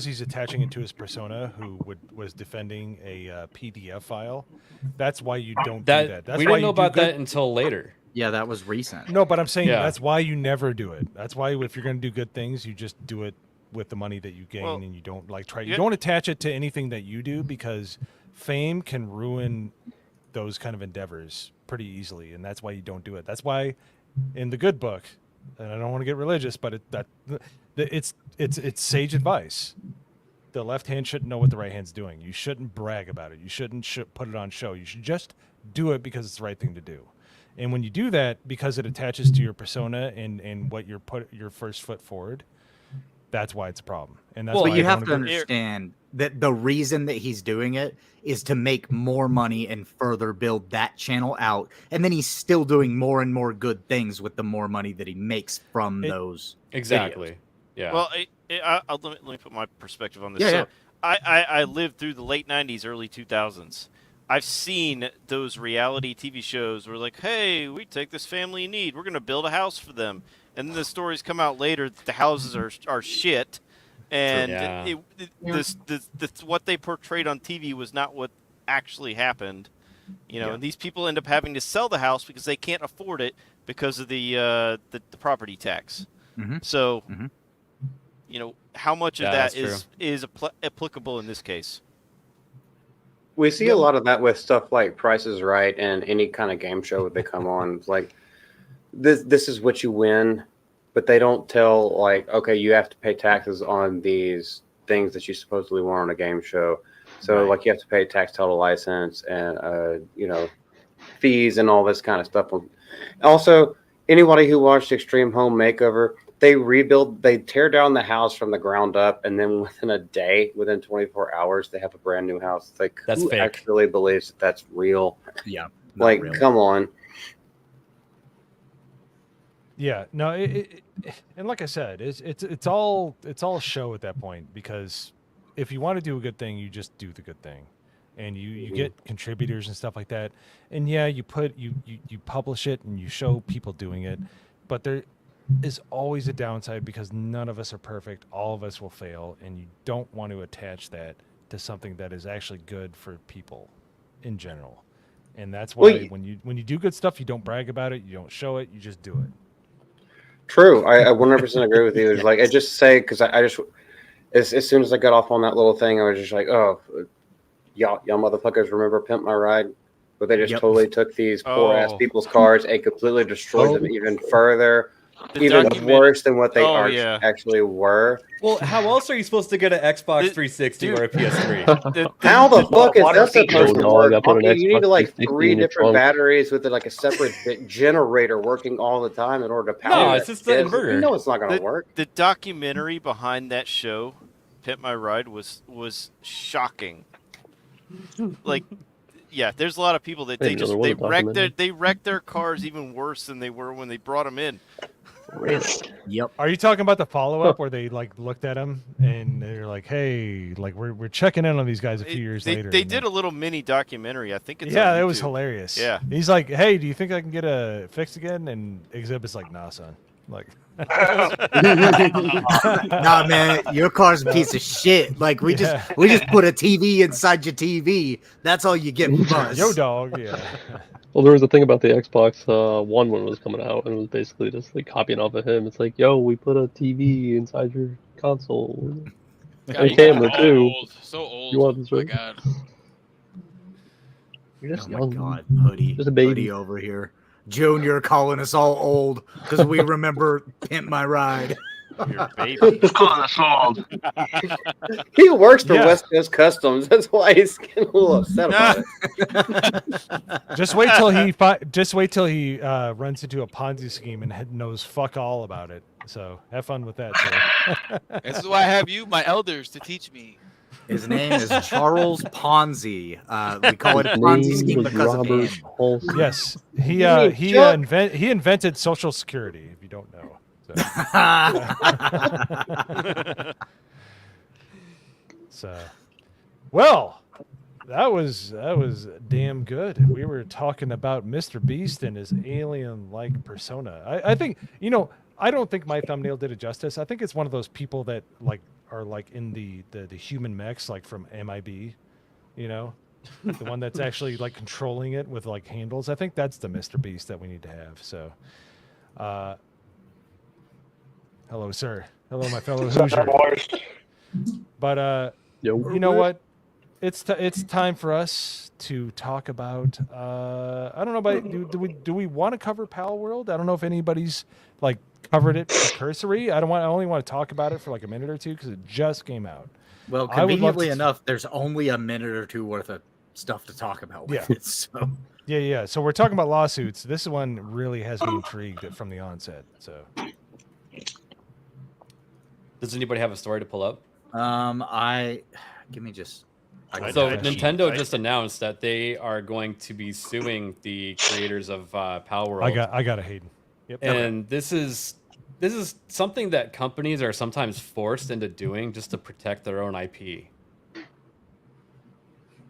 he's attaching it to his persona who was defending a PDF file. That's why you don't do that. That's we why didn't know you do about good- that until later. Yeah, that was recent. No, but I'm saying Yeah. that's why you never do it. That's why if you're going to do good things, you just do it with the money that you gain, and you don't you don't attach it to anything that you do because fame can ruin those kind of endeavors pretty easily, and that's why you don't do it. That's why in the good book, and I don't want to get religious, but it's sage advice. The left hand shouldn't know what the right hand's doing. You shouldn't brag about it. You shouldn't put it on show. You should just do it because it's the right thing to do. And when you do that, because it attaches to your persona and what you're put your first foot forward, that's why it's a problem. And that's why you I have don't to agree. understand that the reason that he's doing it is to make more money and further build that channel out. And then he's still doing more and more good things with the more money that he makes from those. Exactly. videos. Yeah. Well, let me put my perspective on this. Yeah, So I lived through the late 90s, early 2000s. I've seen those reality TV shows where like, hey, we take this family in need. We're going to build a house for them. And then the stories come out later that the houses are shit. And what they portrayed on TV was not what actually happened. And these people end up having to sell the house because they can't afford it because of the property tax. Mm-hmm. So, how much of that that's is applicable in this case? We see a lot of that with stuff like Price is Right and any kind of game show that they come on. It's like, this is what you win, but they don't tell, like, okay, you have to pay taxes on these things that you supposedly won on a game show. So Right. like you have to pay tax, title, license, and fees and all this kind of stuff. Also, anybody who watched Extreme Home Makeover, they tear down the house from the ground up, and then within a day, within 24 hours, they have a brand new house. It's like, That's who fake. actually believes that that's real? Yeah. Like, real. come on. Yeah, no, and like I said, it's all a show at that point, because if you want to do a good thing, you just do the good thing, and you get contributors and stuff like that, and yeah, you publish it and you show people doing it, but there is always a downside, because none of us are perfect, all of us will fail, and you don't want to attach that to something that is actually good for people in general, and that's why when you do good stuff, you don't brag about it, you don't show it, you just do it. True, I 100% agree with you. It's like I just say, because I just as soon as I got off on that little thing, I was just like, oh, y'all motherfuckers remember Pimp My Ride? But they just totally took these poor ass people's cars and completely destroyed them even further, even worse than what they actually were. Well, how else are you supposed to get an Xbox 360 or a PS3? How the fuck is that supposed to work? put an You need Xbox like 360 three in your different trunk. batteries with like a separate generator working all the time in order to power. No, it's just the inverter. You know it's not going to work. The documentary behind that show, Pimp My Ride, was shocking. Like, yeah, there's a lot of people that they wreck their cars even worse than they were when they brought them in. Really? Yep. Are you talking about the follow-up where they like looked at him and they're like, hey, like we're checking in on these guys a few years later? They did a little mini documentary. I think it's yeah, on that was YouTube. hilarious. Yeah. He's like, hey, do you think I can get a fix again? And Exhibit's like, nah, son. Like, nah, man, your car's a piece of shit. Like we just put a TV inside your TV. That's all you get from us. Yo, dog. Yeah. Well, there was a thing about the Xbox One when it was coming out, and it was basically just like copying off of him. It's like, yo, we put a TV inside your console. God, And you camera, got too. old. So old. You want this, Oh my right? God. You're just Oh young. my God, Hoodie. Just a baby. Hoodie over here. Junior calling us all old because we remember Pimp My Ride. You're a baby. calling us old. He works for West Coast Customs. That's why he's getting a little upset about it. Just wait till he runs into a Ponzi scheme and knows fuck all about it. So have fun with that, sir. This is why I have you, my elders, to teach me. His name is Charles Ponzi. We call it a Ponzi scheme because of him. Yes, he invented Social Security. If you don't know. So, well, that was damn good. We were talking about MrBeast and his alien-like persona. I think, I don't think my thumbnail did it justice. I think it's one of those people that are in the human mechs, like from MIB, the one that's actually like controlling it with like handles. I think that's the MrBeast that we need to have. So, hello, sir. Hello, my fellow Hoosier. But you know what? It's time for us to talk about. I don't know about do we want to cover Pal World? I don't know if anybody's covered it cursory. I only want to talk about it for like a minute or two because it just came out. Well, conveniently enough, there's only a minute or two worth of stuff to talk about with it. So. Yeah. So we're talking about lawsuits. This one really has me intrigued from the onset. So. Does anybody have a story to pull up? Give me just. So Nintendo just announced that they are going to be suing the creators of Pal World. I got a Hayden. Yep. And this is something that companies are sometimes forced into doing just to protect their own IP.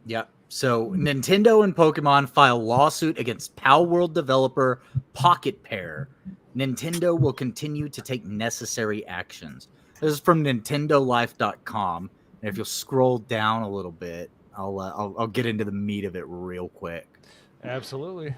Yeah. So Nintendo and Pokemon file lawsuit against Pal World developer Pocket Pair. Nintendo will continue to take necessary actions. This is from NintendoLife.com. And if you'll scroll down a little bit, I'll get into the meat of it real quick. Absolutely.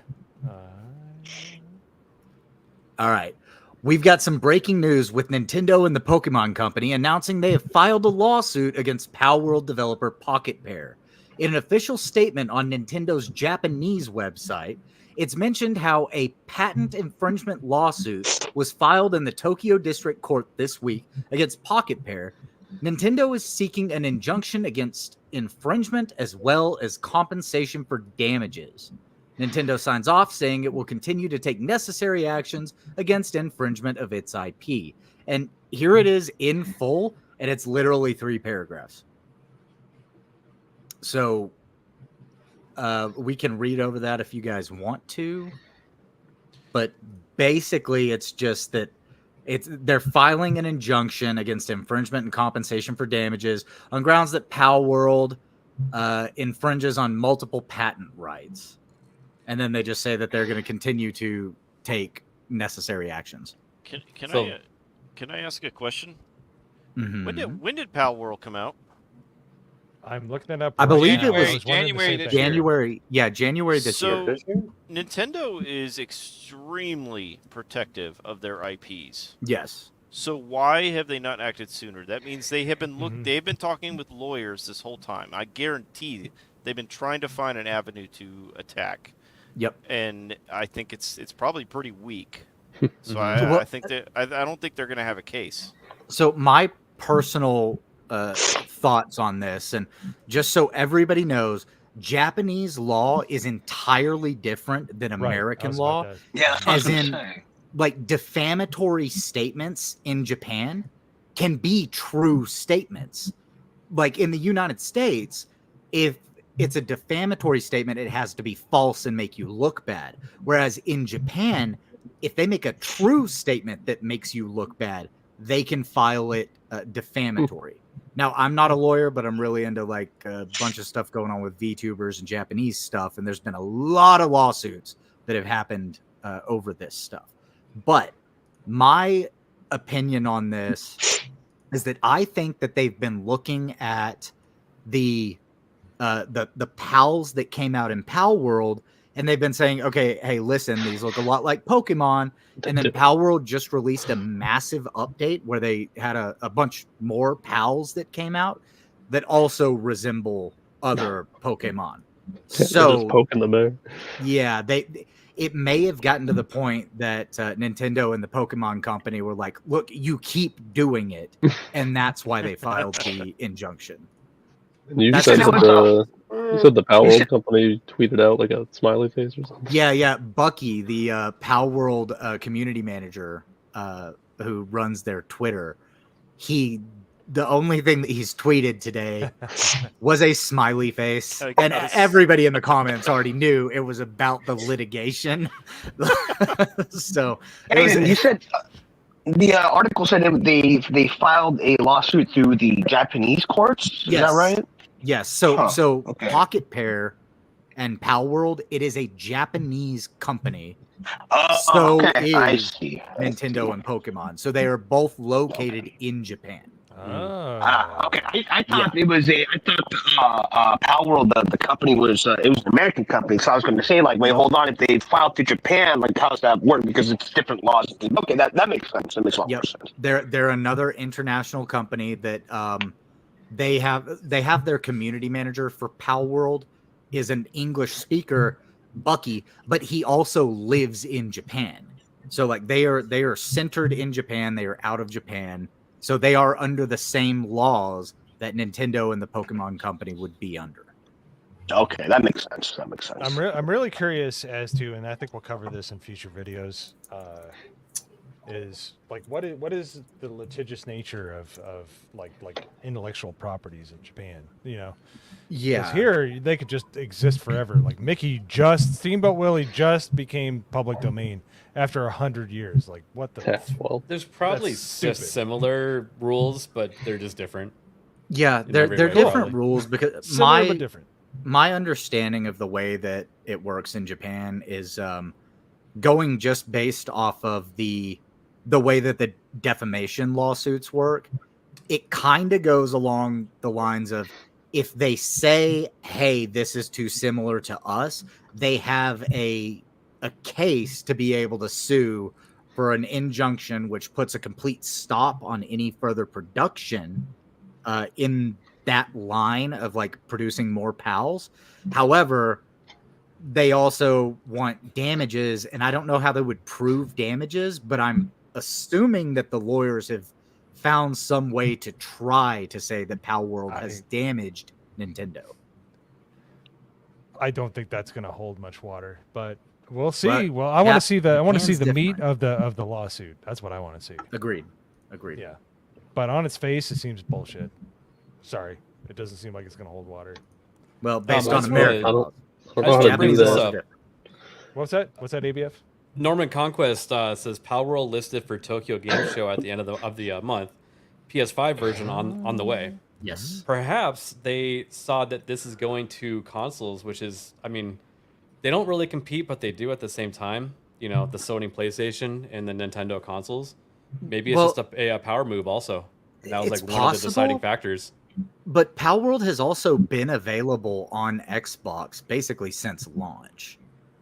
All right. We've got some breaking news with Nintendo and the Pokemon Company announcing they have filed a lawsuit against Pal World developer Pocket Pair. In an official statement on Nintendo's Japanese website, it's mentioned how a patent infringement lawsuit was filed in the Tokyo District Court this week against Pocket Pair. Nintendo is seeking an injunction against infringement as well as compensation for damages. Nintendo signs off saying it will continue to take necessary actions against infringement of its IP. And here it is in full, and it's literally 3 paragraphs. So we can read over that if you guys want to. But basically, it's just that they're filing an injunction against infringement and compensation for damages on grounds that Pal World infringes on multiple patent rights. And then they just say that they're going to continue to take necessary actions. Can I ask a question? Mm-hmm. When did Pal World come out? I'm looking it up. I believe it was January this January. Yeah, January this year. Nintendo is extremely protective of their IPs. Yes. So why have they not acted sooner? That means they have been they've been talking with lawyers this whole time. I guarantee they've been trying to find an avenue to attack. Yep. And I think it's probably pretty weak. So I think that I don't think they're going to have a case. So my personal thoughts on this, and just so everybody knows, Japanese law is entirely different than American law. Yeah, that's what I was as gonna in, say. like, defamatory statements in Japan can be true statements. Like in the United States, if it's a defamatory statement, it has to be false and make you look bad. Whereas in Japan, if they make a true statement that makes you look bad, they can file it defamatory. Now, I'm not a lawyer, but I'm really into like a bunch of stuff going on with VTubers and Japanese stuff. And there's been a lot of lawsuits that have happened over this stuff. But my opinion on this is that I think that they've been looking at the PALs that came out in Pal World, and they've been saying, okay, hey, listen, these look a lot like Pokemon. And then Pal World just released a massive update where they had a bunch more PALs that came out that also resemble other Pokemon. So just poking the bear. Yeah, it may have gotten to the point that Nintendo and the Pokemon company were like, look, you keep doing it. And that's why they filed the injunction. And you said the Pal World company tweeted out like a smiley face or something. Yeah. Bucky, the Pal World community manager who runs their Twitter, the only thing that he's tweeted today was a smiley face. And everybody in the comments already knew it was about the litigation. So He said the article said they filed a lawsuit through the Japanese courts. Is that right? Yes. So Pocket Pair and Pal World, it is a Japanese company. So I is see. Nintendo and Pokemon. So they are both located in Japan. Okay. I thought it was Pal World, the company was it was an American company. So I was going to say, like, wait, hold on. If they filed to Japan, like, how does that work? Because it's different laws. Okay, that makes sense. That makes a lot more sense. They're another international company that they have their community manager for Pal World is an English speaker, Bucky, but he also lives in Japan. So like they are centered in Japan. They are out of Japan. So they are under the same laws that Nintendo and the Pokemon company would be under. Okay, that makes sense. I'm really curious as to, and I think we'll cover this in future videos, is like what is the litigious nature of like intellectual properties in Japan? You know, 'cause here they could just exist forever. Like Steamboat Willie just became public domain after 100 years. Like what the? There's probably just similar rules, but they're just different. Yeah, they're different rules because Similar but different. My understanding of the way that it works in Japan is going just based off of the way that the defamation lawsuits work. It kind of goes along the lines of if they say, hey, this is too similar to us, they have a case to be able to sue for an injunction which puts a complete stop on any further production in that line of like producing more PALs. However, they also want damages, and I don't know how they would prove damages, but I'm assuming that the lawyers have found some way to try to say that Pal World has damaged Nintendo. I don't think that's going to hold much water, but we'll see. But well, I want to see the Japan's meat different. of the lawsuit. That's what I want to see. Agreed. Yeah, but on its face, it seems bullshit. Sorry, it doesn't seem like it's going to hold water. Well, based Let's on American I laws. just want to bring this up. What's that? What's that? ABF? Norman Conquest says Power World listed for Tokyo Game Show at the end of the month. PS5 version on the way. Yes. Perhaps they saw that this is going to consoles, which is, I mean, they don't really compete, but they do at the same time. You know, the Sony PlayStation and the Nintendo consoles. Maybe it's just a power move also. That was like one of the deciding factors. But Power World has also been available on Xbox basically since launch.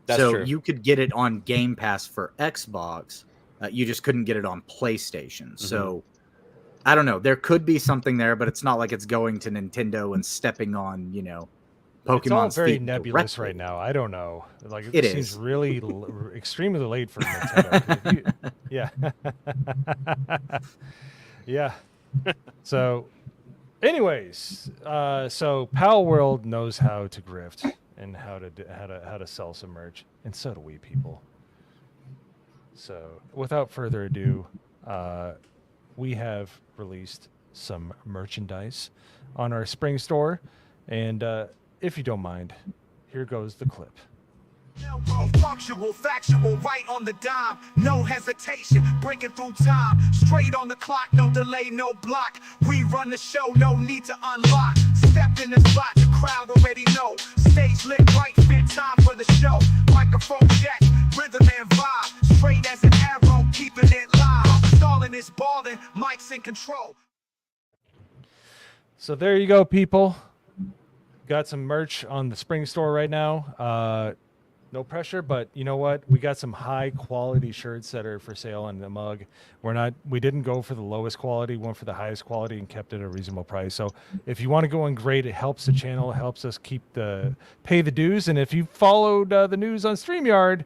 That's so true. you could get it on Game Pass for Xbox. You just couldn't get it on PlayStation. So I don't know. There could be something there, but it's not like it's going to Nintendo and stepping on, you know, Pokemon's It's all very feet nebulous directly. right now. I don't know. Like It seems is. really extremely late for Nintendo. Yeah. Yeah. So, anyways, so Pal World knows how to grift and how to sell some merch, and so do we people. So, without further ado, we have released some merchandise on our spring store, and if you don't mind, here goes the clip. Punctual, factual, right on the dime. No hesitation, breaking through time. Straight on the clock, no delay, no block. We run the show, no need to unlock. Stepped in the spot, the crowd already know. Stage lit right, fit time for the show. Microphone check, rhythm and vibe. Straight as an arrow, keeping it live. Stalling is balling, mics in control. So there you go, people. Got some merch on the spring store right now. No pressure, but you know what? We got some high quality shirts that are for sale on the mug. We didn't go for the lowest quality, went for the highest quality and kept it at a reasonable price. So if you want to go in great, it helps the channel, it helps us pay the dues. And if you followed the news on StreamYard,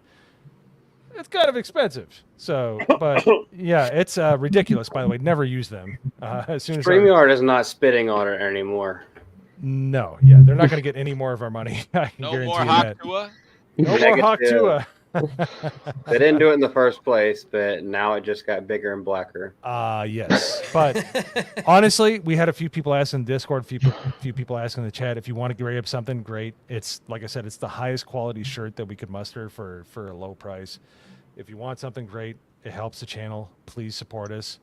it's kind of expensive. So, but yeah, it's ridiculous, by the way. Never use them. As soon as StreamYard is not spitting on it anymore. No, yeah, they're not going to get any more of our money. I can No guarantee more you that. Hakuwa? No more Hakuwa. They didn't do it in the first place, but now it just got bigger and blacker. Yes. But honestly, we had a few people asking in Discord, few people asking in the chat, if you want to grab something, great. It's, like I said, it's the highest quality shirt that we could muster for a low price. If you want something great, it helps the channel. Please support us.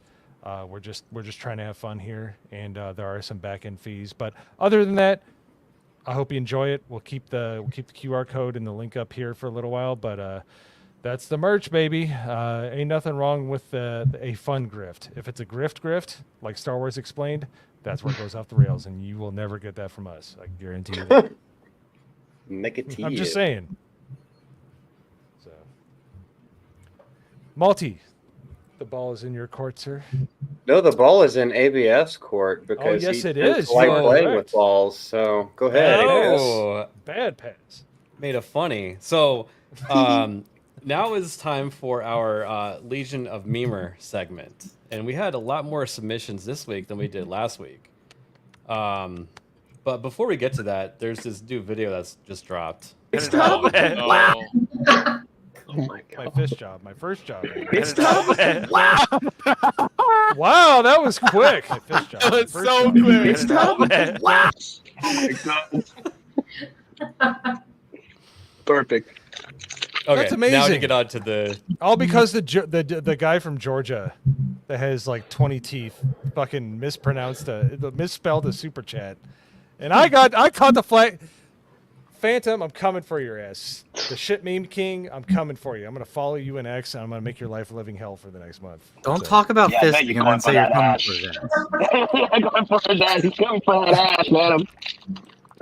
We're just trying to have fun here, and there are some back-end fees. But other than that, I hope you enjoy it. We'll keep the QR code and the link up here for a little while, but that's the merch, baby. Ain't nothing wrong with a fun grift. If it's a grift, like Star Wars Explained, that's where it goes off the rails, and you will never get that from us. I can guarantee you that. Make it to I'm you. just saying. So, Malty, the ball is in your court, sir. No, the ball is in ABF's court because yes, he it tends is. to like You are playing correct. with balls. So go ahead. Oh, bad pass. Made a funny. So now is time for our Legion of Memer segment, and we had a lot more submissions this week than we did last week. But before we get to that, there's this new video that's just dropped. Wow. Oh my god. My first job. Wow. Wow, that was quick. My fist job. That was First so job. quick. Wow. Perfect. Okay, That's now to amazing. get on to the All because the guy from Georgia that has like 20 teeth fucking misspelled a super chat, and I caught the flag. Phantom, I'm coming for your ass. The shit meme king, I'm coming for you. I'm gonna follow you in X, and I'm gonna make your life a living hell for the next month. Don't talk about Yeah, I bet fisting you're and then going say for you're that coming ass. for that. Going for that. He's going for that ass, man.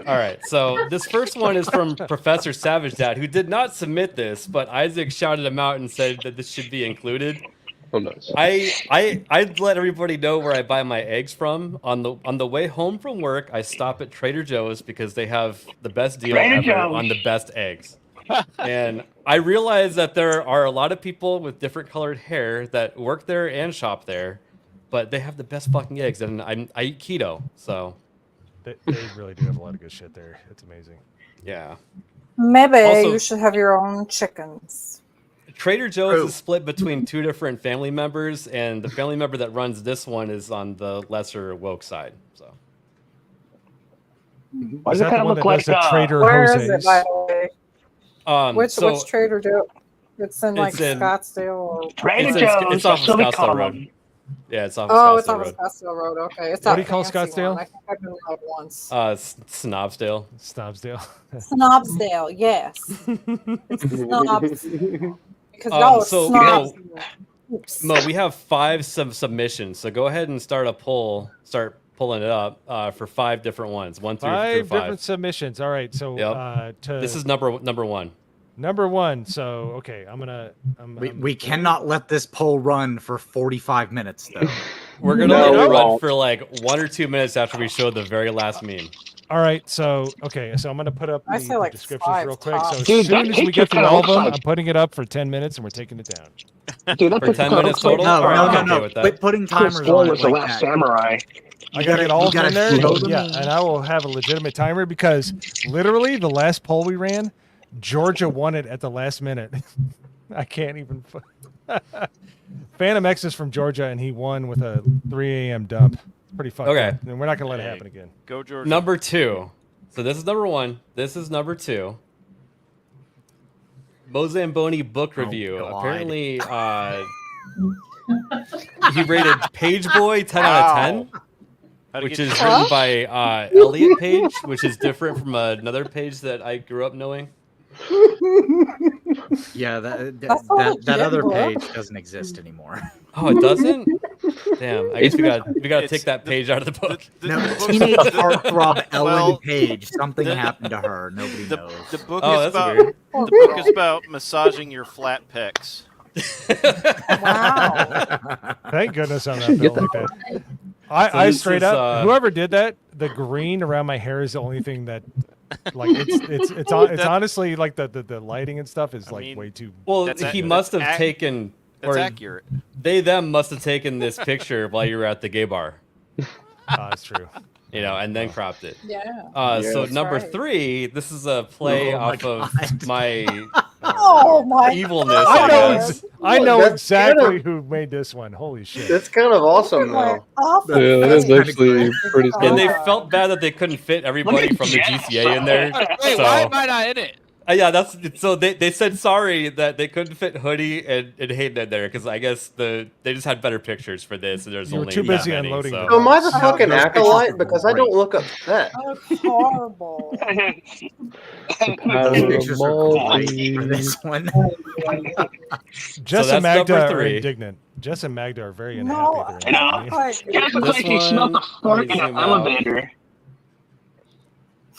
All right, so this first one is from Professor Savage Dad, who did not submit this, but Isaac shouted him out and said that this should be included. Oh, nice. I'd let everybody know where I buy my eggs from. On the way home from work, I stop at Trader Joe's because they have the best deal Trader ever Joe's. on the best eggs. And I realize that there are a lot of people with different colored hair that work there and shop there, but they have the best fucking eggs, and I eat keto, so They really do have a lot of good shit there. It's amazing. Yeah. Maybe Also- you should have your own chickens. Trader Joe's is split between two different family members, and the family member that runs this one is on the lesser woke side. So. Why Is does it that kind the of one look that like does the Trader Where is Jose's? it, by the way? Which So Trader Joe? It's in like it's in- Scottsdale. Or... Trader it's Joe's. it's off That's of what we Scottsdale call Road. them. Yeah, it's off of Oh, it's Scottsdale on Road. Scottsdale Road. Okay, it's What that do you call fancy Scottsdale? one. I think I've been like once. Snobsdale. Snobsdale. Snobsdale, yes. It's snobs. Because y'all are so snobs. Mo, we have 5 submissions, so go ahead and start pulling it up for 5 different ones. 1 through 5 5. different submissions. All right, so Yep. This is number 1. Number 1. So okay, We cannot let this poll run for 45 minutes though. We're gonna No, let it we run won't. for like 1 or 2 minutes after we show the very last meme. All right, so okay, so I'm gonna put up I the say like descriptions 5 real quick. So tops. as Dude, soon that as we picture get through kinda all of looks them, like- I'm putting it up for 10 minutes and we're taking it down. Dude, that For picture 10 kinda minutes looks like- total? No, All right, no, I'm no, okay no. with that. Quit putting timers Chris Paul on it was the like last that. samurai. I gotta get all you of them gotta in there. show them. Yeah, and I will have a legitimate timer because literally the last poll we ran, Georgia won it at the last minute. I can't even. Phantom X is from Georgia, and he won with a 3 a.m. dump. Pretty fucked Okay. up. And we're not gonna let it happen again. Go Georgia. Number 2. So this is number 1. This is number 2. Mozamboni book review. God. Apparently, he rated Page Boy 10 out of 10, How'd you which get is that? written by Elliot Page, which is different from another page that I grew up knowing. Yeah, that That's all that, that other legit, page doesn't exist anymore. Oh, it doesn't? Damn. I guess we gotta It's take that page out of the book. No, book's- teenage heartthrob Ellen Well, Page. Something happened to her. Nobody knows. The book Oh, is that's about weird. the book is about massaging your flat pecs. Wow. Thank goodness I'm not built like that. I this straight is, up. Whoever did that, the green around my hair is the only thing that, like, it's honestly like the lighting and stuff is I like mean, way too. Well, That's he ac- must have that's ac- taken. That's or accurate. them must have taken this picture while you were at the gay bar, That's true. you know, and then cropped it. Yeah. So That's number right. 3, this is a play Oh my off God. of my Oh my evilness. I know. guess. I know That's exactly kind of- who made this one. Holy shit. That's kind of awesome, though. Awful. Yeah, that is actually pretty And smart. they felt bad that they couldn't fit everybody from the GCA in there. Wait, So why am I not in it? yeah, that's so they said sorry that they couldn't fit Hoodie and Hayden in there because I guess they just had better pictures for this and there's You were only too busy that many, unloading so. them. So am I the No, fucking those pictures acolyte? are Because I don't great. look upset. That's horrible. Those pictures are great for this one. Jess So and that's Magda number are 3. indignant. Jess and Magda are very unhappy. No, they're I know. unhappy. like, It looks like he This smelled the one, fart let me in an zoom out. elevator.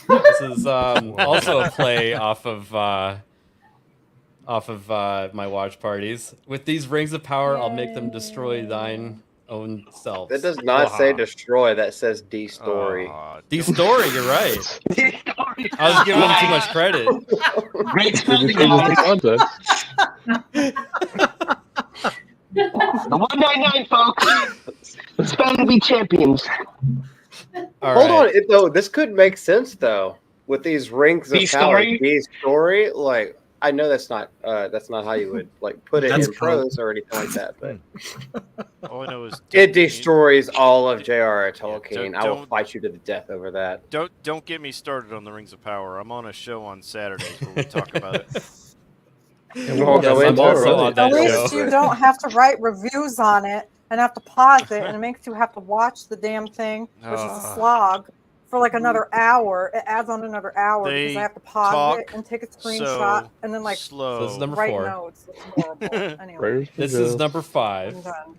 This is also a play off of my watch parties. With these rings of power, I'll make them destroy thine own self. That does not say destroy. That says D-story. The story, you're right. I was giving them too much credit. Great It spelling, just changes the guys. context. The 199, folks. It's bound to be champions. All Hold right. on, though. This could make sense though with these rings of power. D-story? D-story, like I know that's not how you would like put it That's in prose or anything like that, but All I know is it destroys all of J.R.R. Tolkien. don't- I will don't- fight you to the death over that. Don't get me started on the Rings of Power. I'm on a show on Saturdays where we talk about it. And we'll Yes, go I'm into also it. on at that least show. you don't have to write reviews on it and have to pause it, and it makes you have to watch the damn thing, which is a slog, for like another hour. It adds on another hour because They I have to pause talk it and take a screenshot so and then like slow. So this is number write 4. notes. It's horrible. Anyway, Prayers for This is Joe. number I'm 5. done.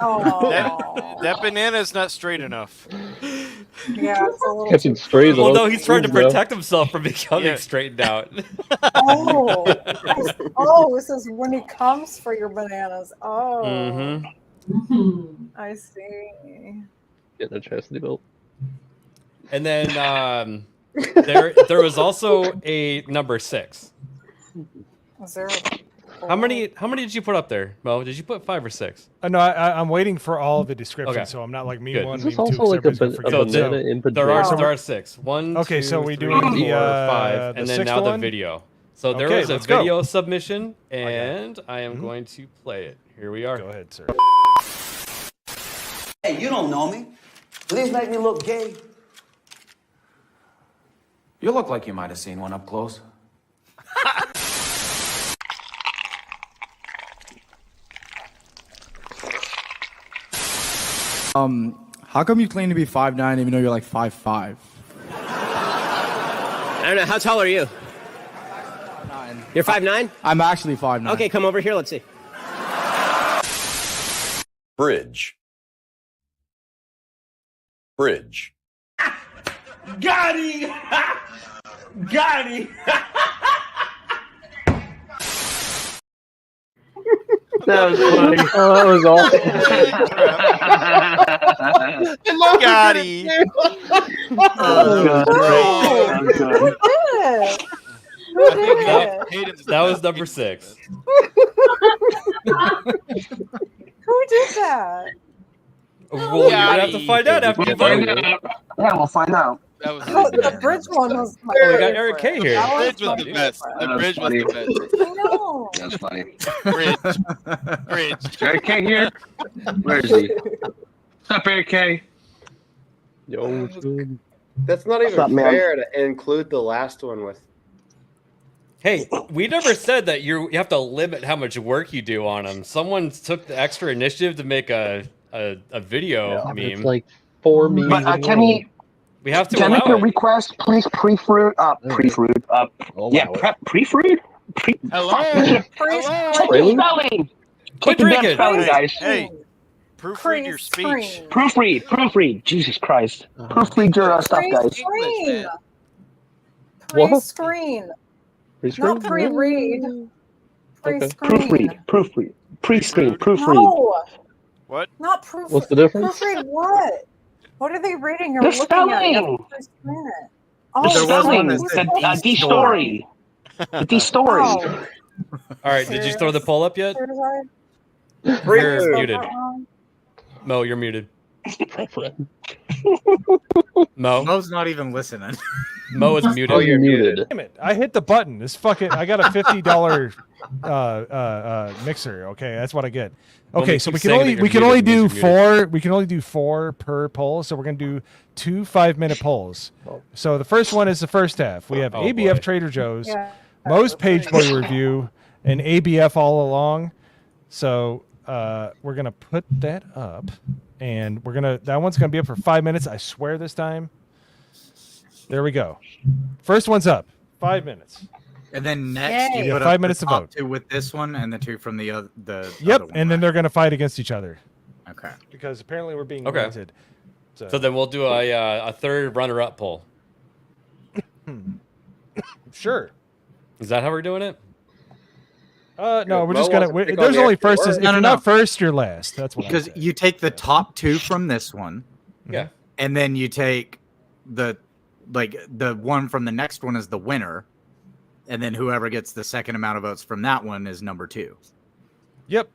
Oh, That banana's not straight enough. yeah, it's a little. Catching strays. Well, on no, all he's trying to trees now. protect himself from becoming Yeah. straightened out. Oh, this is when he comes for your bananas. Oh, Mm-hmm. I see. Getting a chastity belt. And then there was also a number 6. Is there? How many did you put up there, Mo? Did you put 5 or 6? No, I'm waiting for all the descriptions, Okay. so I'm not like meme Good. one, Is meme this two. also 'cause like everybody's gonna forget. banana in There are pajamas? 6. 1, Okay, 2, so we 3, doing 4, the 5, the and then sixth now the one? video. So there Okay, was a let's go. video submission, and I am going to play it. Here we are. Go ahead, sir. Hey, you don't know me. Please make me look gay. You look like you might have seen one up close. How come you claim to be 5'9" even though you're like 5'5"? I don't know. How tall are you? 5'9". You're 5'9"? I'm actually 5'9". Okay, come over here. Let's see. Bridge. Bridge. Got him! Got him! That was funny. Oh, that was awesome. Got him. Who did it? That was number 6. Who did that? Well, you're gonna have to find out after you vote. Yeah, we'll find out. That was Oh, the bridge one was. Oh, we got Eric K here. The bridge was the best. The bridge was the best. I know. That's funny. Bridge. Eric K here? Where is he? What's up, Eric K? Yo, dude. That's not even up, man? fair to include the last one with. Hey, we never said that you have to limit how much work you do on them. Someone took the extra initiative to make a video meme. It's like 4 memes. But can we have to can I allow make a it. request, please? Pre-fruit, pre-fruit, pre-fruit. Hello. Check the spelling. Quit Check the damn drinking. spelling, guys. Hey, proofread your speech. Proofread. Jesus Christ. Proofread your stuff, guys. Pre-screen. What? Pre-screen. Not pre-read. Pre-screen. Proofread. Pre-screen. Proofread. No. What? Not proof. What's the difference? Proofread what? What are they reading or The looking at? spelling. You have to pre-screen it. The Oh, spelling. the The story. The story. Oh. All right, did you throw the poll up yet? You're You're muted. Mo, you're muted. Mo. Mo's not even listening. Mo is muted. Oh, you're muted. Damn it! I hit the button. This fucking. I got a $50 mixer. Okay, that's what I get. Well, Okay, they so keep we can saying only that we can you're only muted do because you're muted. 4. We can only do 4 per poll. So we're gonna do 2 5-minute polls. So the first one is the first half. We have Oh, ABF boy. Trader Joe's, Yeah. Mo's Page Boy review, and ABF all along. So we're gonna put that up, and that one's gonna be up for 5 minutes. I swear this time. There we go. First one's up. 5 minutes. And then next, Yay. you put 5 up minutes the to top vote. 2 with this one, and the 2 from the other. Yep, other one, and then right? they're gonna fight against each other Okay. because apparently we're being Okay. limited. So then we'll do a third runner-up poll. Sure. Is that how we're doing it? No, we're Mo just gonna. wants to pick on There's the only extra first. word. If No, you're no, not no. first, you're last. That's what. Because you take the top 2 from this one, Yeah. and then you take the one from the next one is the winner, and then whoever gets the second amount of votes from that one is number 2. Yep.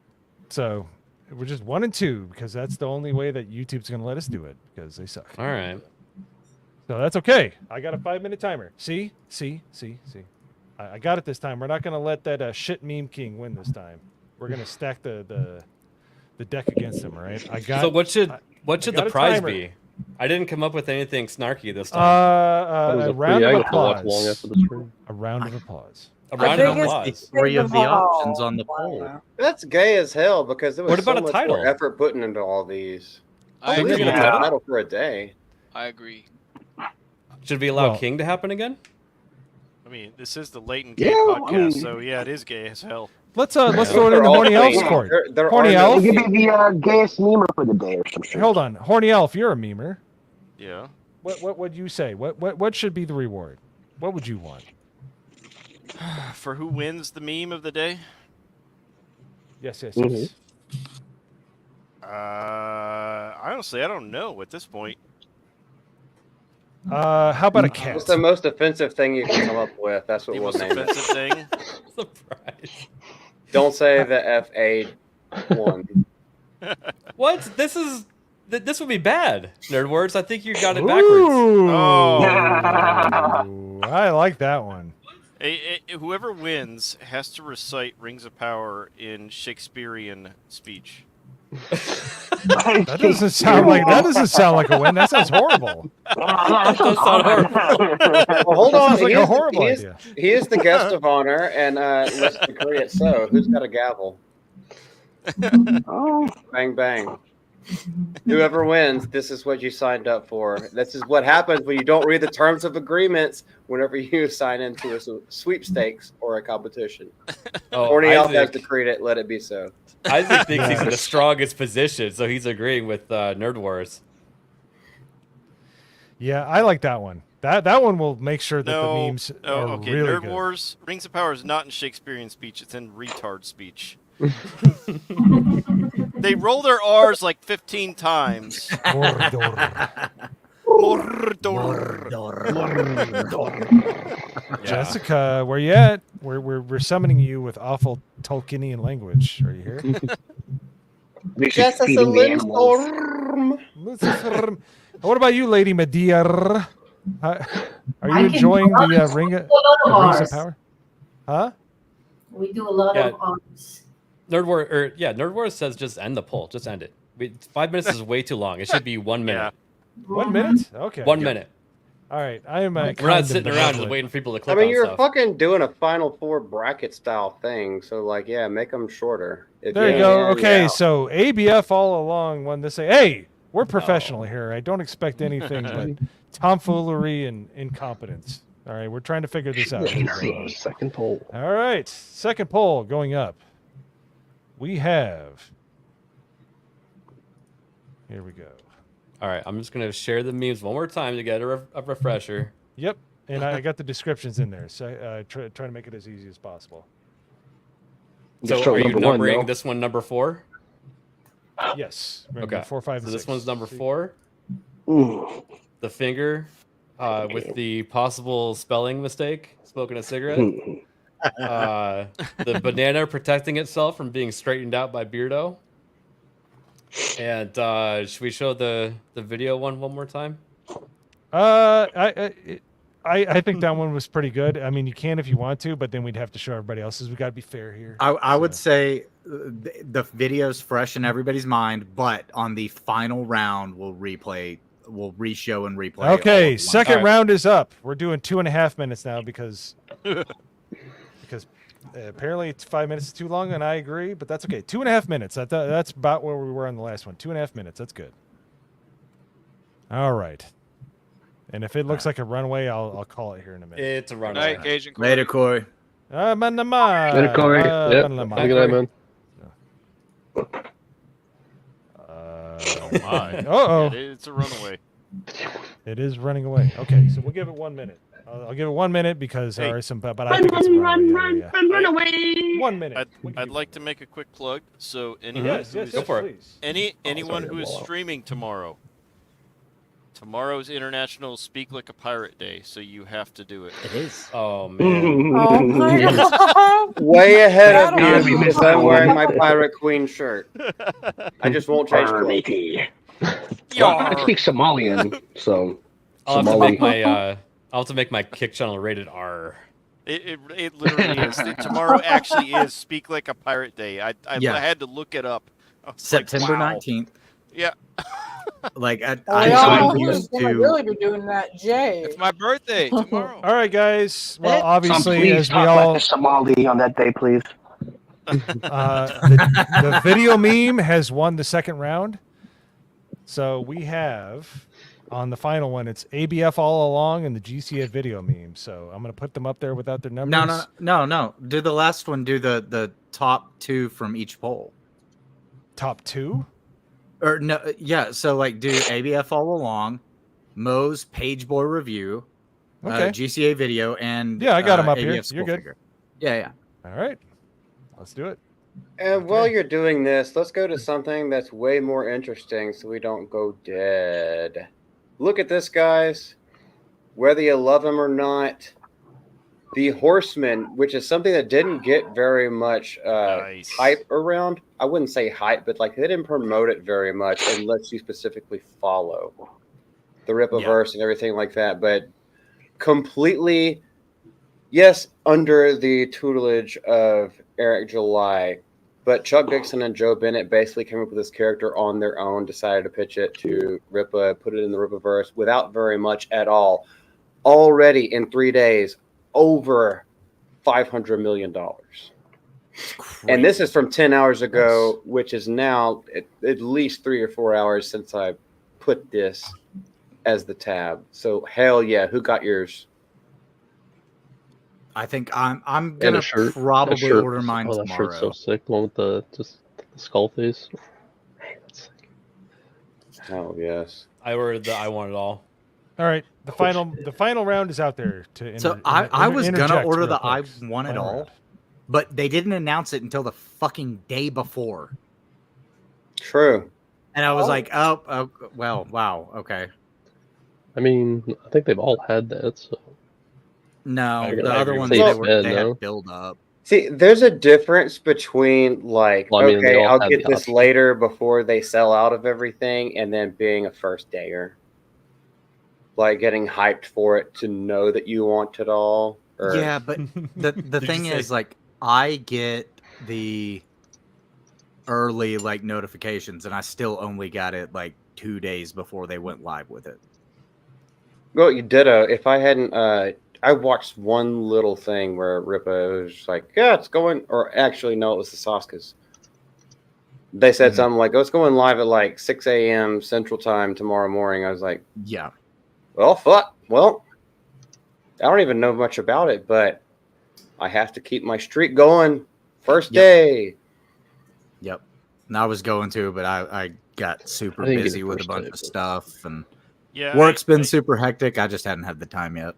So we're just 1 and 2 because that's the only way that YouTube's gonna let us do it because they suck. All right. So that's okay. I got a 5-minute timer. See. I got it this time. We're not gonna let that shit meme king win this time. We're gonna stack the deck against him. All right. So what should got the a prize timer. be? I didn't come up with anything snarky this time. That was A a round free. of I got to watch long applause. after the stream. A round of applause. A round of biggest- applause. 3 of the Oh, options on the poll. wow. That's gay as hell because there was What about so a much title? more effort putting into all these. I King agree. to get a Yeah. title? Title for a day. I agree. Should we allow Well- King to happen again? I mean, this is the Latent Gay Yeah, I podcast, mean- so yeah, it is gay as hell. Let's throw it They're into all Horny Elf's clean. court. There Horny are no Elf. We'll give you the gayest memer for the day or some shit. Hold on, Horny Elf. You're a memer. Yeah. What would you say? What should be the reward? What would you want? For who wins the meme of the day? Yes. Mhm. Honestly, I don't know at this point. How about a cat? What's the most offensive thing you can come up with? That's what The we'll most name it. offensive thing. Surprise. Don't say the FA1. What? This would be bad. Nerd words. I think you got it backwards. Oh, I like that one. Whoever wins has to recite Rings of Power in Shakespearean speech. That doesn't sound like a win. That sounds horrible. That does sound horrible. Well, hold on. Sounds like a horrible idea. He is the guest of honor, and let's decree it so. Who's got a gavel? Bang, bang. Whoever wins, this is what you signed up for. This is what happens when you don't read the terms of agreements whenever you sign into a sweepstakes or a competition. Corny Elf has decreed it. Let it be so. Isaac thinks he's in the strongest position, so he's agreeing with Nerd Wars. Yeah, I like that one. That one will make sure that the memes are okay. really Nerd good. Wars, Rings of Power is not in Shakespearean speech. It's in retard speech. They roll their R's like 15 times. Mordor. Jessica, where you at? We're summoning you with awful Tolkienian language. Are you here? Jessica Lindstorm. What about you, Lady Medear? Are you I can enjoying do the ours. Rings We do a lot of of Power? Huh? We do a lot of arms. Nerd Wars says just end the poll. Just end it. 5 minutes is way too long. It should be 1 minute. 1 minute? Okay. 1 minute. All right. I am. We're not sitting around just waiting for people to click I mean, on you're stuff. fucking doing a Final Four bracket style thing, so like, yeah, make them shorter. There you go. Okay, so ABF all along won this. Hey, we're professional here. I don't expect anything but tomfoolery and incompetence. All right, we're trying to figure this out. Second poll. All right, second poll going up. We have. Here we go. All right, I'm just gonna share the memes one more time to get a refresher. Yep, and I got the descriptions in there, so try to make it as easy as possible. So are you numbering this one number 4? Yes. Okay. 4, 5, so and this 6. one's number 4. Ooh. The finger with the possible spelling mistake, smoking a cigarette. The banana protecting itself from being straightened out by Beardo. And should we show the video one more time? I think that one was pretty good. I mean, you can if you want to, but then we'd have to show everybody else's. We got to be fair here. I would say the video's fresh in everybody's mind, but on the final round, we'll re-show and replay. Okay, second round is up. We're doing 2.5 minutes now because apparently it's 5 minutes is too long, and I agree, but that's okay. 2.5 minutes. That's about where we were on the last one. 2.5 minutes. That's good. All right. And if it looks like a runaway, I'll call it here in a minute. It's a runaway. Night, Cajun Corey. Later, Corey. Later, Corey. Yep. Good night, man. Oh my. Uh-oh. It's a runaway. It is running away. Okay, so we'll give it 1 minute. I'll give it 1 minute because there are some, but I think it's a runaway. Run away. 1 minute. I'd like to make a quick plug. So anyone Yes, who's, go for it. anyone who is streaming tomorrow. Tomorrow's International Speak Like a Pirate Day, so you have to do it. It is. Oh man. Oh my god. Way ahead of you because I'm wearing my Pirate Queen shirt. I just won't change clothes. I speak Somalian, so I'll have to Somali. make my I'll have to make my kick channel rated R. It literally is. Tomorrow actually is Speak Like a Pirate Day. I had to look it up. I was September like, wow. 19th. Yeah. Like I'm I'm used gonna to. really be doing that, Jay. It's my birthday tomorrow. All right, guys. Well, obviously, please as we talk all, like a Somali on that day, please. the video meme has won the second round. So we have on the final one, it's ABF all along and the GCA video meme. So I'm gonna put them up there without their numbers. No. Do the last one. Do the top 2 from each poll. Top 2? Or no, yeah. So like, do ABF all along, Mo's Pageboy review, Okay. GCA video, and Yeah, I got 'em up ABF here. School You're good. Figure. Yeah. All right. Let's do it. And while you're doing this, let's go to something that's way more interesting so we don't go dead. Look at this, guys. Whether you love him or not, the Horseman, which is something that didn't get very much hype around. I wouldn't say hype, but like they didn't promote it very much unless you specifically follow the Rippaverse and everything like that. But completely, yes, under the tutelage of Eric July, but Chuck Dixon and Joe Bennett basically came up with this character on their own, decided to pitch it to Rippa, put it in the Rippaverse without very much at all. Already in 3 days, over $500 million. And this is from 10 hours ago, which is now at least 3 or 4 hours since I put this as the tab. So hell yeah, who got yours? I think I'm gonna probably order mine Oh, that tomorrow. shirt's so sick. The one with the skull face. Oh yes, I ordered the I want it all. All right, the final round is out there. So I was gonna interject order real the quick. I want it Final all, round. but they didn't announce it until the fucking day before. True. And I was like, oh, well, wow, okay. I mean, I think they've all had that. So No, They're the gonna other ones say they it's dead, they no? had build up. See, there's a difference between like, Well, I mean, they okay, all I'll had get the this option. later before they sell out of everything, and then being a first dayer. Like getting hyped for it to know that you want it all. Or... Yeah, but the thing is, like, I get the early like notifications, and I still only got it like 2 days before they went live with it. Well, you did if I hadn't, I watched one little thing where Rippa was like, yeah, it's going, or actually, no, it was the Saskas. They said something like, oh, it's going live at like 6 a.m. Central Time tomorrow morning. I was like, yeah. Well, fuck. Well, I don't even know much about it, but I have to keep my streak going. First day. Yep. And I was going to, but I got super I didn't get busy it with a first bunch day, of but- stuff, and Yeah, work's been super hectic. I just hadn't had the time yet.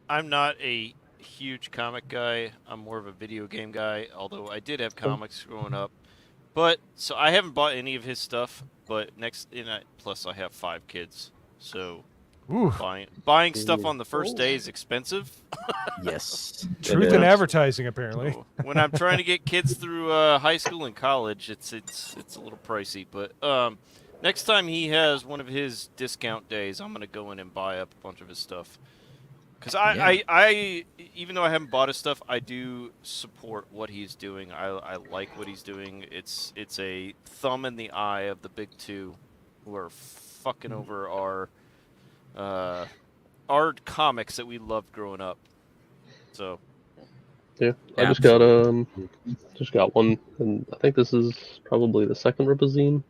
I'm not a huge comic guy. I'm more of a video game guy, although I did have comics growing up. But so I haven't bought any of his stuff, but plus I have 5 kids. So buying stuff on the first day is expensive. Yes. Truth in advertising, apparently. So when I'm trying to get kids through high school and college, it's a little pricey. But next time he has one of his discount days, I'm gonna go in and buy up a bunch of his stuff. Because I even though I haven't bought his stuff, I do support what he's doing. I like what he's doing. It's a thumb in the eye of the big two, who are fucking over our comics that we loved growing up. So yeah, I just got one, and I think this is probably the second Rippa zine.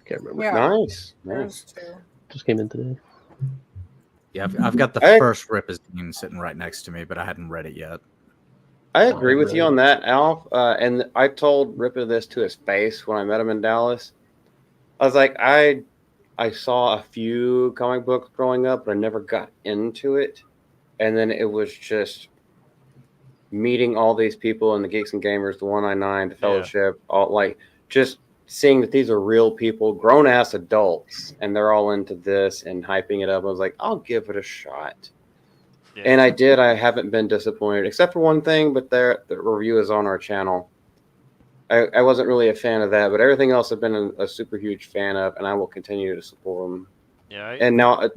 Can't remember. Yeah. Nice. There's two. Just came in today. Yeah, I've got the first Ripazine sitting right next to me, but I hadn't read it yet. I agree with you on that, Alf. And I told Rippa this to his face when I met him in Dallas. I was like, I saw a few comic books growing up, but I never got into it. And then it was just meeting all these people in the Geeks and Gamers, the 199, the Fellowship, all like just seeing that these are real people, grown ass adults, and they're all into this and hyping it up. I was like, I'll give it a shot. Yeah. And I did. I haven't been disappointed, except for one thing, but the review is on our channel. I wasn't really a fan of that, but everything else I've been a super huge fan of, and I will continue to support them. Yeah. And now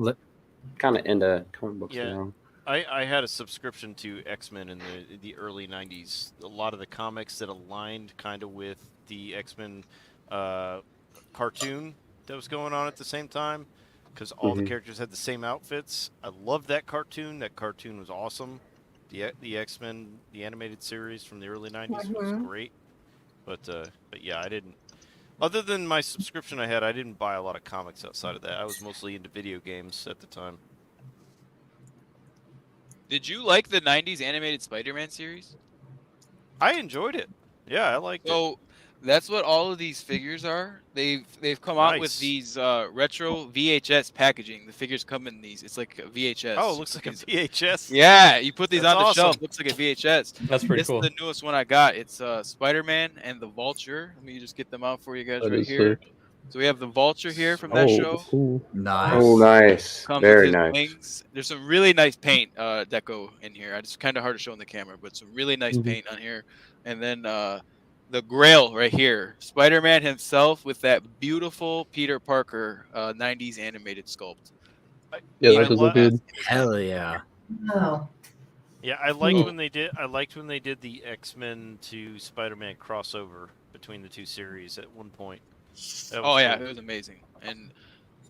kind of into comic books now. I had a subscription to X-Men in the early 90s. A lot of the comics that aligned kind of with the X-Men cartoon that was going on at the same time, because all the characters had the same outfits. I loved that cartoon. That cartoon was awesome. The X-Men, the animated series from the early 90s was great. But yeah, I didn't. Other than my subscription I didn't buy a lot of comics outside of that. I was mostly into video games at the time. Did you like the 90s animated Spider-Man series? I enjoyed it. Yeah, I liked it. So that's what all of these figures are. They've come out with these retro VHS packaging. The figures come in these. It's like a VHS. Oh, it looks like a VHS. Yeah, you put these That's on the awesome. shelf. Looks like a VHS. That's pretty cool. This is the newest one I got. It's Spider-Man and the Vulture. Let me just get them out for you guys That right is here. sick. So we have the Vulture here from that show. Nice. Oh, nice. Comes Very with his nice. wings. There's some really nice paint deco in here. It's kind of hard to show on the camera, but some really nice paint on here. And then the Grail right here, Spider-Man himself with that beautiful Peter Parker 90s animated sculpt. Yeah, that does look good. Hell yeah. Oh. Yeah, I liked when they did. I liked when they did the X-Men to Spider-Man crossover between the two series at one point. Oh yeah, it was amazing. And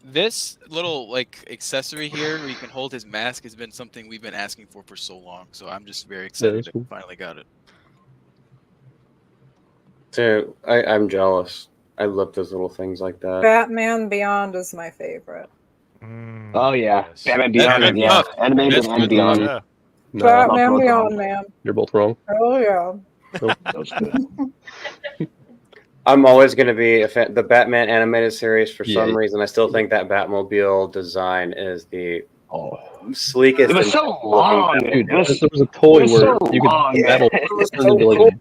this little like accessory here where you can hold his mask has been something we've been asking for so long. So I'm just very excited that we finally got it. So I'm jealous. I love those little things like that. Batman Beyond is my favorite. Oh yeah, Batman Beyond. Yeah, animated and Beyond. No, Batman Beyond, man. You're both wrong. Oh yeah. I'm always going to be a fan. The Batman animated series, for some reason, I still think that Batmobile design is the sleekest. It was so long, dude. There was a toy where you could battle. It turned into like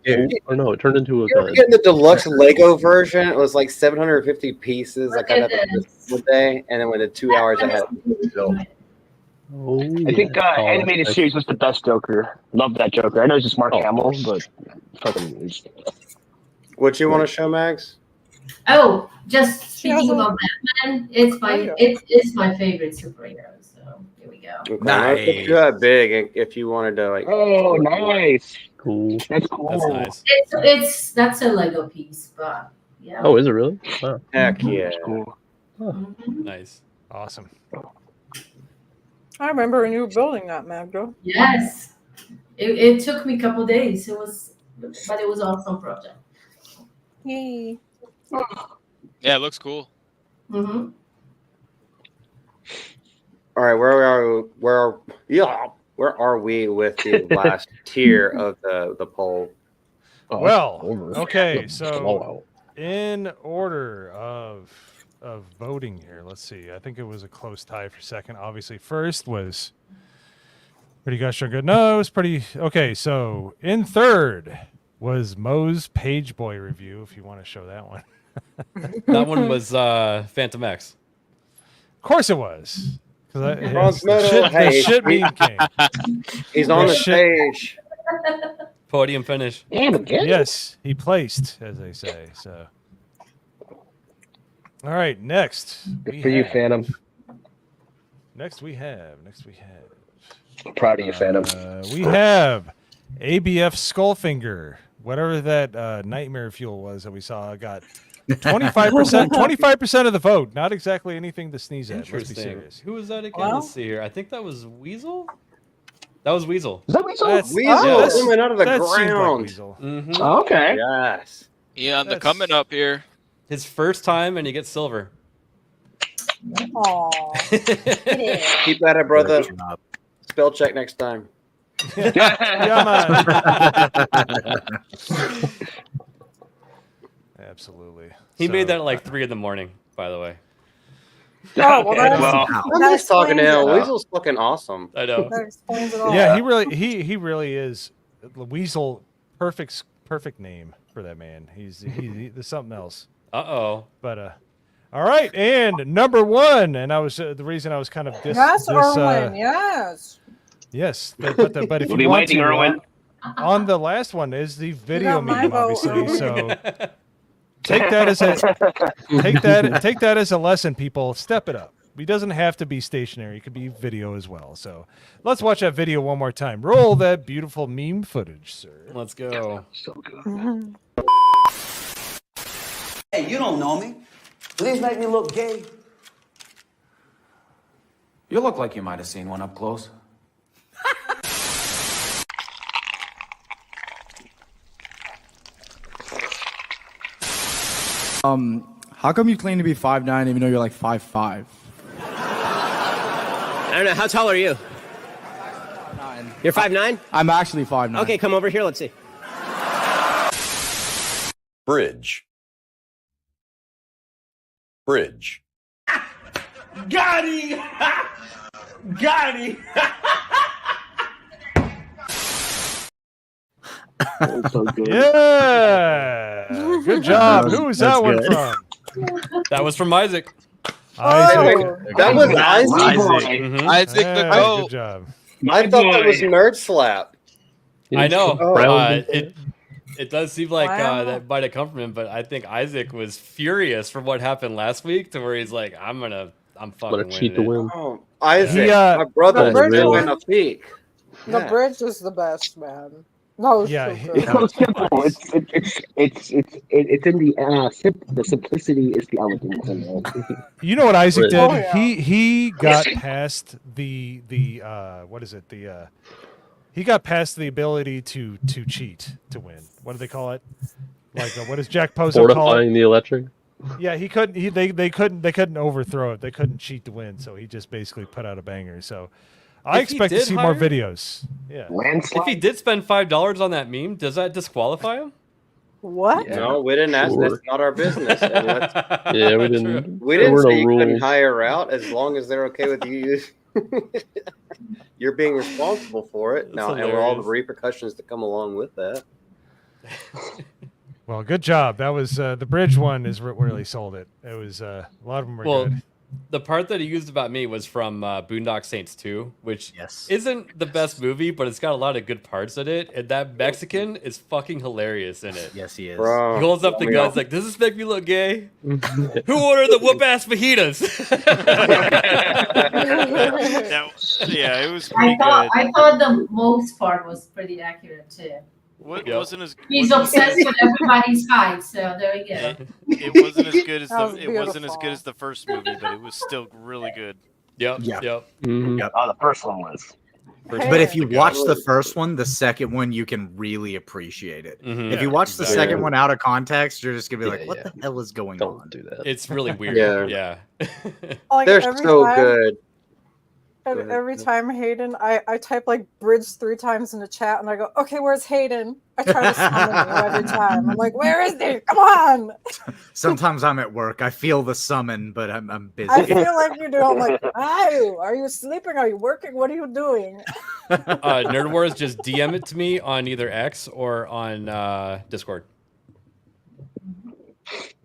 or no, it turned into a. You ever get the deluxe Lego version? It was like 750 pieces. I got that one day, and then within 2 hours, I had it built. I think animated series was the best Joker. Love that Joker. I know it's just Mark Hamill, but fucking. What you want to show, Max? Oh, just speaking about Batman, it's my favorite superhero. So here we go. Okay, nice. If you had big, if you wanted to like. Oh, nice. Cool. That's cool. That's nice. That's a Lego piece, but yeah. Oh, is it really? Wow. Heck yeah. That's cool. Nice. Awesome. I remember when you were building that, Magda. Yes. It took me a couple days. But it was an awesome project. Yay. Yeah, it looks cool. Mm-hmm. All right, where are we with the last tier of the poll? Well, okay, so in order of voting here, let's see. I think it was a close tie for second. Obviously, first was Pretty Gosh Darn Good. No, it was pretty okay. So in third was Moe's Page Boy review. If you want to show that one, that one was Phantom X. Of course it was. The shit meme king. He's on the stage. Podium finish. Yes, he placed, as they say. So, all right, next. Good for you, Phantom. Next we have. I'm proud of you, Phantom. We have ABF Skullfinger, whatever that nightmare fuel was that we saw. Got 25% of the vote. Not exactly anything to sneeze at. Let's be Interesting. serious. Who was that again? Let's see here. I think that was Weasel. That was Weasel. Is that Weasel? Weasel coming out of the that seemed like ground. Weasel. Mm-hmm. Oh, okay. Yes. Yeah, the coming up here. His first time, and he gets silver. Aww. Keep at it, brother. Spell check next time. Yeah, man. Absolutely. He made that at like 3 a.m, by the way. Oh, well, I'm just talking to him. Weasel's fucking awesome. I know. That explains it all. Yeah, he really is. Weasel, perfect name for that man. There's something else. Uh-oh. But all right, and number one, and I was the reason I was kind of Yes, Erwin. Yes. Yes, but if We'll you be want waiting, to, Erwin. on the last one is the video got my meme, vote, obviously. Erwin. So take that as a lesson, people. Step it up. It doesn't have to be stationary. It could be video as well. So let's watch that video one more time. Roll that beautiful meme footage, sir. Let's go. So good. Hey, you don't know me. Please make me look gay. You look like you might have seen one up close. How come you claim to be 5'9" even though you're like 5'5"? I don't know. How tall are you? 5'9". You're 5'9"? I'm actually 5'9". Okay, come over here. Let's see. Bridge. Bridge. Got him! Got him! So good. Yeah, good job. Who was that one good. from? That was from Isaac. That was Isaac. Mhm. Isaac the Hey, goat. good job. I thought that was Nerd Slap. I know. Oh. It does seem like that might have come from him, but I think Isaac was furious from what happened last week to where he's like, I'm fucking cheat winning to it. win. Oh, Isaac, He, my brother the was bridge still is- in a peak. The bridge is the best, man. No, it's Yeah, so It's good. so simple. It's in the simplicity is the elegance in it. You know what Isaac did? Oh, yeah. He got past the what is it? He got past the ability to cheat to win. What do they call it? Like what does Jack Pozo call Fortifying it? the electric. Yeah, he couldn't. They couldn't overthrow it. They couldn't cheat to win. So he just basically put out a banger. So I If he expect to did see more hire- videos. Yeah. If he did spend $5 on that meme, does that disqualify him? What? No, we didn't ask. That's not our business. And Yeah, we didn't. we there didn't were say no you couldn't rules. hire out as long as they're okay with you. You're being responsible for it now, and all the repercussions that come along with that. Well, good job. That was the bridge one is where really sold it. It was a lot of them were good. The part that he used about me was from Boondock Saints 2, which isn't the best movie, but it's got a lot of good parts in it. And that Mexican is fucking hilarious in it. Yes, he is. Bro, He holds up the gun. It's like, does this make me look gay? Who ordered the whoop ass fajitas? Yeah, it was I pretty thought good. I thought the most part was pretty accurate too. Wasn't as He's wasn't obsessed as- with everybody's height, so there we go. It wasn't as good as That was it wasn't as beautiful. good as the first movie, but it was still really good. Yep. Yeah. Yep. Oh, the first one was. But if you Hey. watch the first one, the second one you can really appreciate it. Mhm. If you Yeah, watch the exactly. second one out of context, you're just gonna be Yeah, like, "What the hell is going on?" Do that. It's really weird. Yeah. Like, They're every so time- good. Every time Hayden, I type like bridge 3 times in the chat and I go, okay, where's Hayden? I try to summon you every time. I'm like, where is he? Come on. Sometimes I'm at work. I feel the summon, but I'm busy. I feel like you do. I'm like, oh, are you sleeping? Are you working? What are you doing? Nerd Wars, just DM it to me on either X or on Discord.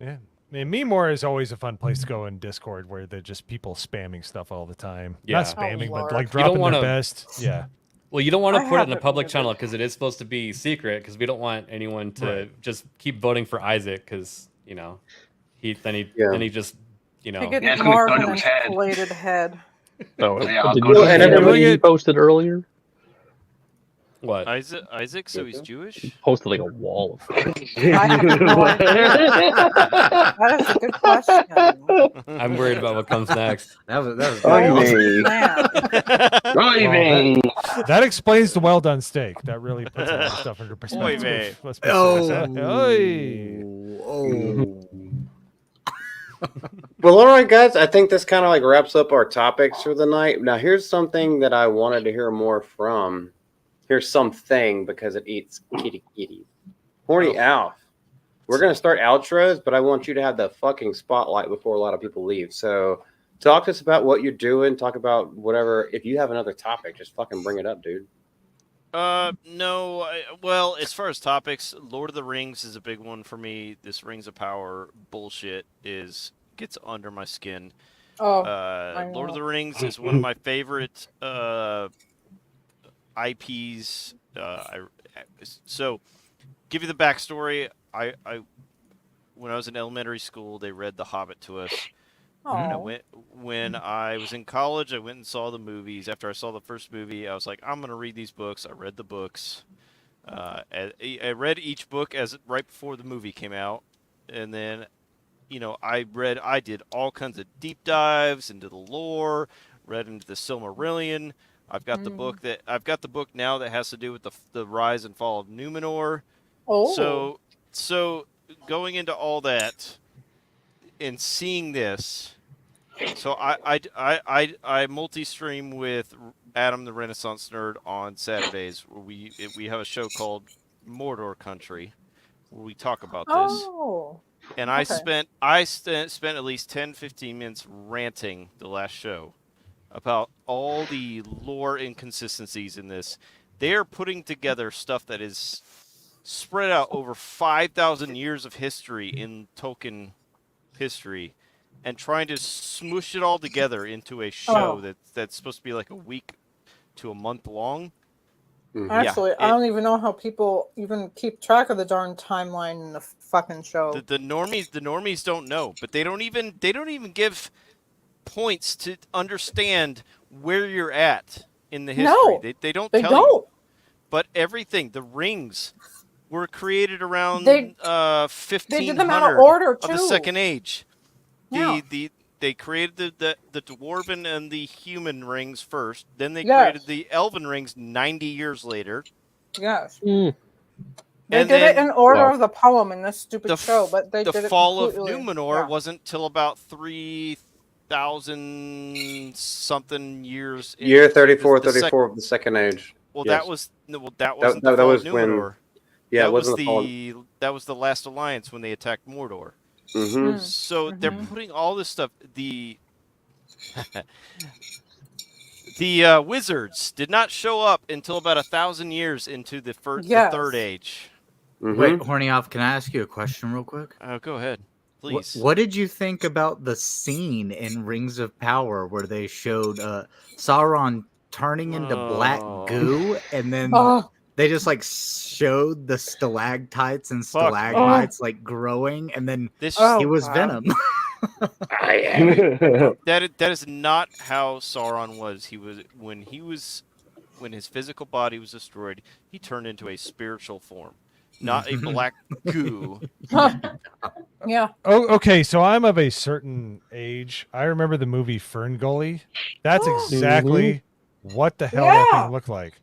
Yeah. I mean, Meme War is always a fun place to go in Discord where they're just people spamming stuff all the time. Yeah. Not spamming, but like You don't dropping their wanna- best. Yeah. Well, you don't want to I put it in a haven't public muted. channel because it is supposed to be secret because we don't want anyone to just keep voting for Isaac because, you know, he just, you know. He could Yeah, it's gonna more go of to an his head. inflated head. Oh, Yeah, I'll did go you to see the- that everybody- he posted earlier? What? Isaac, so he's Jewish? Posted like a wall of I have no idea. That is a good question. I'm worried about what comes next. That was Oy Man. That explains the well done steak. That really puts a lot of stuff into Oy perspective. vey. Let's be serious, huh? Oy. Well, all right, guys. I think this kind of like wraps up our topics for the night. Now, here's something that I wanted to hear more from. Here's something because it eats kitty. Horny Alf. We're gonna start outros, but I want you to have the fucking spotlight before a lot of people leave. So, talk to us about what you're doing. Talk about whatever. If you have another topic, just fucking bring it up, dude. No. Well, as far as topics, Lord of the Rings is a big one for me. This Rings of Power bullshit gets under my skin. Oh, Lord of the Rings is one of my favorite IPs. So, give you the backstory. I when I was in elementary school, they read The Hobbit to us. And when I was in college, I went and saw the movies. After I saw the first movie, I was like, I'm going to read these books. I read the books. I read each book right before the movie came out. And then, I did all kinds of deep dives into the lore, read into the Silmarillion. I've got the book now that has to do with the rise and fall of Numenor. Oh. So going into all that and seeing this, so I multi-stream with Adam the Renaissance Nerd on Saturdays. Where we have a show called Mordor Country where we talk about this. Oh. And okay. I spent at least 10-15 minutes ranting the last show about all the lore inconsistencies in this. They are putting together stuff that is spread out over 5,000 years of history in Tolkien history and trying to smush it all together into a show that's supposed to be like a week to a month long. Actually, I don't even know how people even keep track of the darn timeline in the fucking show. The normies don't know, but they don't even give points to understand where you're at in the history. No, they don't they tell don't. you. But everything, the rings were created around 1500 they did them out of order of the too. Second Age. Yeah. They created the dwarven and the human rings first. Then they Yes. created the elven rings 90 years later. Yes. Mm. They And did it then- in order Well, of the poem in this stupid show, but they the did it fall of completely. Numenor wasn't till about 3,000 something years. Year into 34, the 34 of the Second Age. Well, Yes. that wasn't the that fall was of when- Numenor. yeah, that it was wasn't the fall. that was the last alliance when they attacked Mordor. Mhm. So they're putting all this stuff. The wizards did not show up until about 1,000 years into the Third Age. Wait, Hornioff, can I ask you a question real quick? Go ahead, please. What did you think about the scene in Rings of Power where they showed Sauron turning into black goo, and then they just like showed the stalactites and stalagmites like growing, and then he was Venom. That is not how Sauron was. When his physical body was destroyed, he turned into a spiritual form, not a black goo. Yeah. Oh, okay. So I'm of a certain age. I remember the movie Fern Gully. That's exactly what the hell that thing looked like.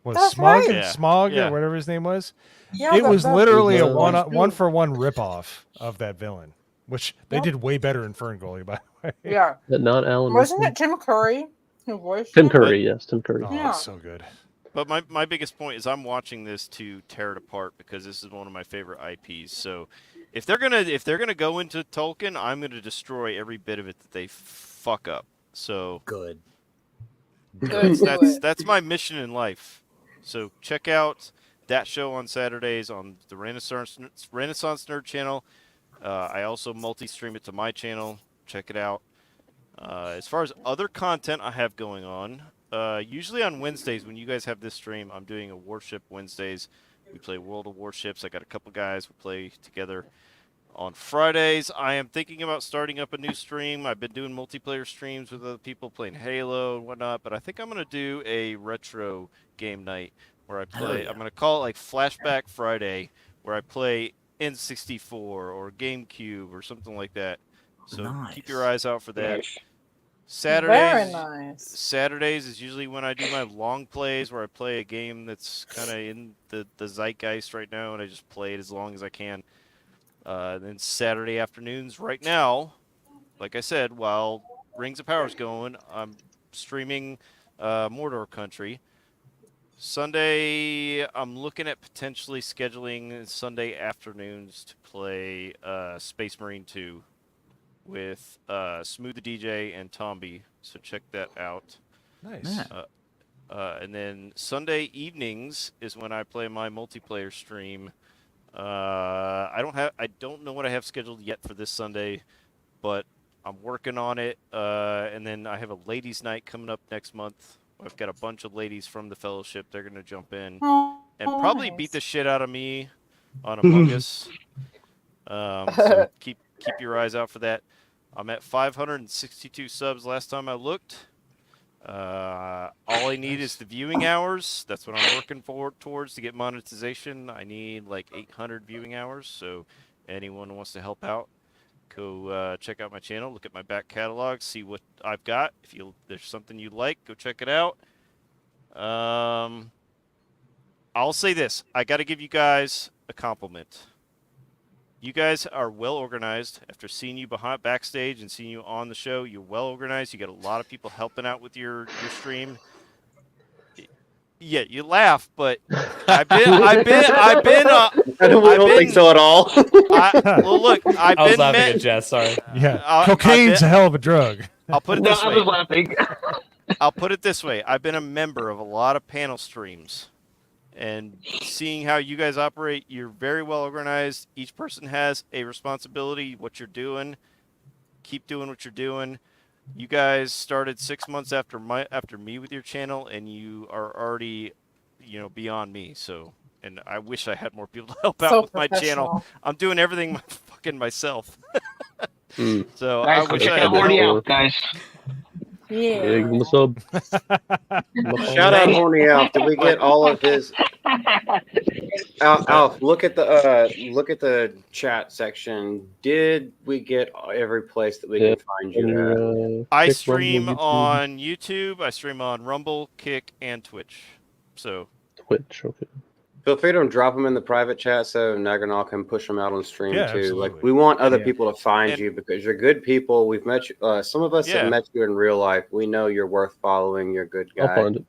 Was That's Smog, right. Smog Yeah. or whatever his name was? Yeah, it was that literally a was one for one ripoff of that villain, which they did way better in Fern Gully, by the way. Yeah. But not Alan. Wasn't Rickman? it Tim Curry who voiced Tim him? Curry? Yes, Tim Curry. Oh, Yeah. it's so good. But my biggest point is I'm watching this to tear it apart because this is one of my favorite IPs. So if they're gonna go into Tolkien, I'm gonna destroy every bit of it that they fuck up. So good. That's my mission in life. So check out that show on Saturdays on the Renaissance Nerd channel. I also multi-stream it to my channel. Check it out. As far as other content I have going on, usually on Wednesdays when you guys have this stream, I'm doing a Warship Wednesdays. We play World of Warships. I got a couple guys who play together. On Fridays, I am thinking about starting up a new stream. I've been doing multiplayer streams with other people playing Halo and whatnot, but I think I'm going to do a retro game night where I play. I'm going to call it like Flashback Friday, where I play N64 or GameCube or something like that. So keep your eyes out for that. Nice. Saturdays, Very nice. Saturdays is usually when I do my long plays where I play a game that's kind of in the zeitgeist right now, and I just play it as long as I can. Then Saturday afternoons, right now, like I said, while Rings of Power's going, I'm streaming Mordor Country. Sunday, I'm looking at potentially scheduling Sunday afternoons to play Space Marine 2 with Smooth the DJ and Tomby, so check that out. Nice. And then Sunday evenings is when I play my multiplayer stream. I don't know what I have scheduled yet for this Sunday, but I'm working on it. And then I have a ladies' night coming up next month. I've got a bunch of ladies from the fellowship. They're gonna jump in and probably beat the shit out of me on Among Us. So keep your eyes out for that. I'm at 562 subs last time I looked. All I need is the viewing hours. That's what I'm working towards to get monetization. I need like 800 viewing hours. So anyone who wants to help out, go check out my channel, look at my back catalog, see what I've got. If there's something you like, go check it out. I'll say this. I got to give you guys a compliment. You guys are well organized. After seeing you backstage and seeing you on the show, you're well organized. You got a lot of people helping out with your stream. Yeah, you laugh, but I don't think so at all. Well, look, I was laughing at Jess. Sorry. Yeah, cocaine's a hell of a drug. I'll put it this way. I was laughing. I'll put it this way. I've been a member of a lot of panel streams. And seeing how you guys operate, you're very well organized. Each person has a responsibility, what you're doing. Keep doing what you're doing. You guys started 6 months after me with your channel, and you are already, beyond me. So, and I wish I had more people to help out with my channel. I'm doing everything fucking myself. So Guys, I wish check I had out the Horny help. Out, guys. Yeah, give him a sub. Shout out Horny Alf. Did we get all of his? Alf, look at the chat section. Did we get every place that we can find you at? I stream on YouTube. I stream on Rumble, Kick, and Twitch. So Twitch, okay. Feel free to drop them in the private chat so Naganal can push them out on stream too. Absolutely. Like we want other people to find you because you're good people. We've met you. Some of us have met you in real life. We know you're worth following. You're a good guy. I'll find it.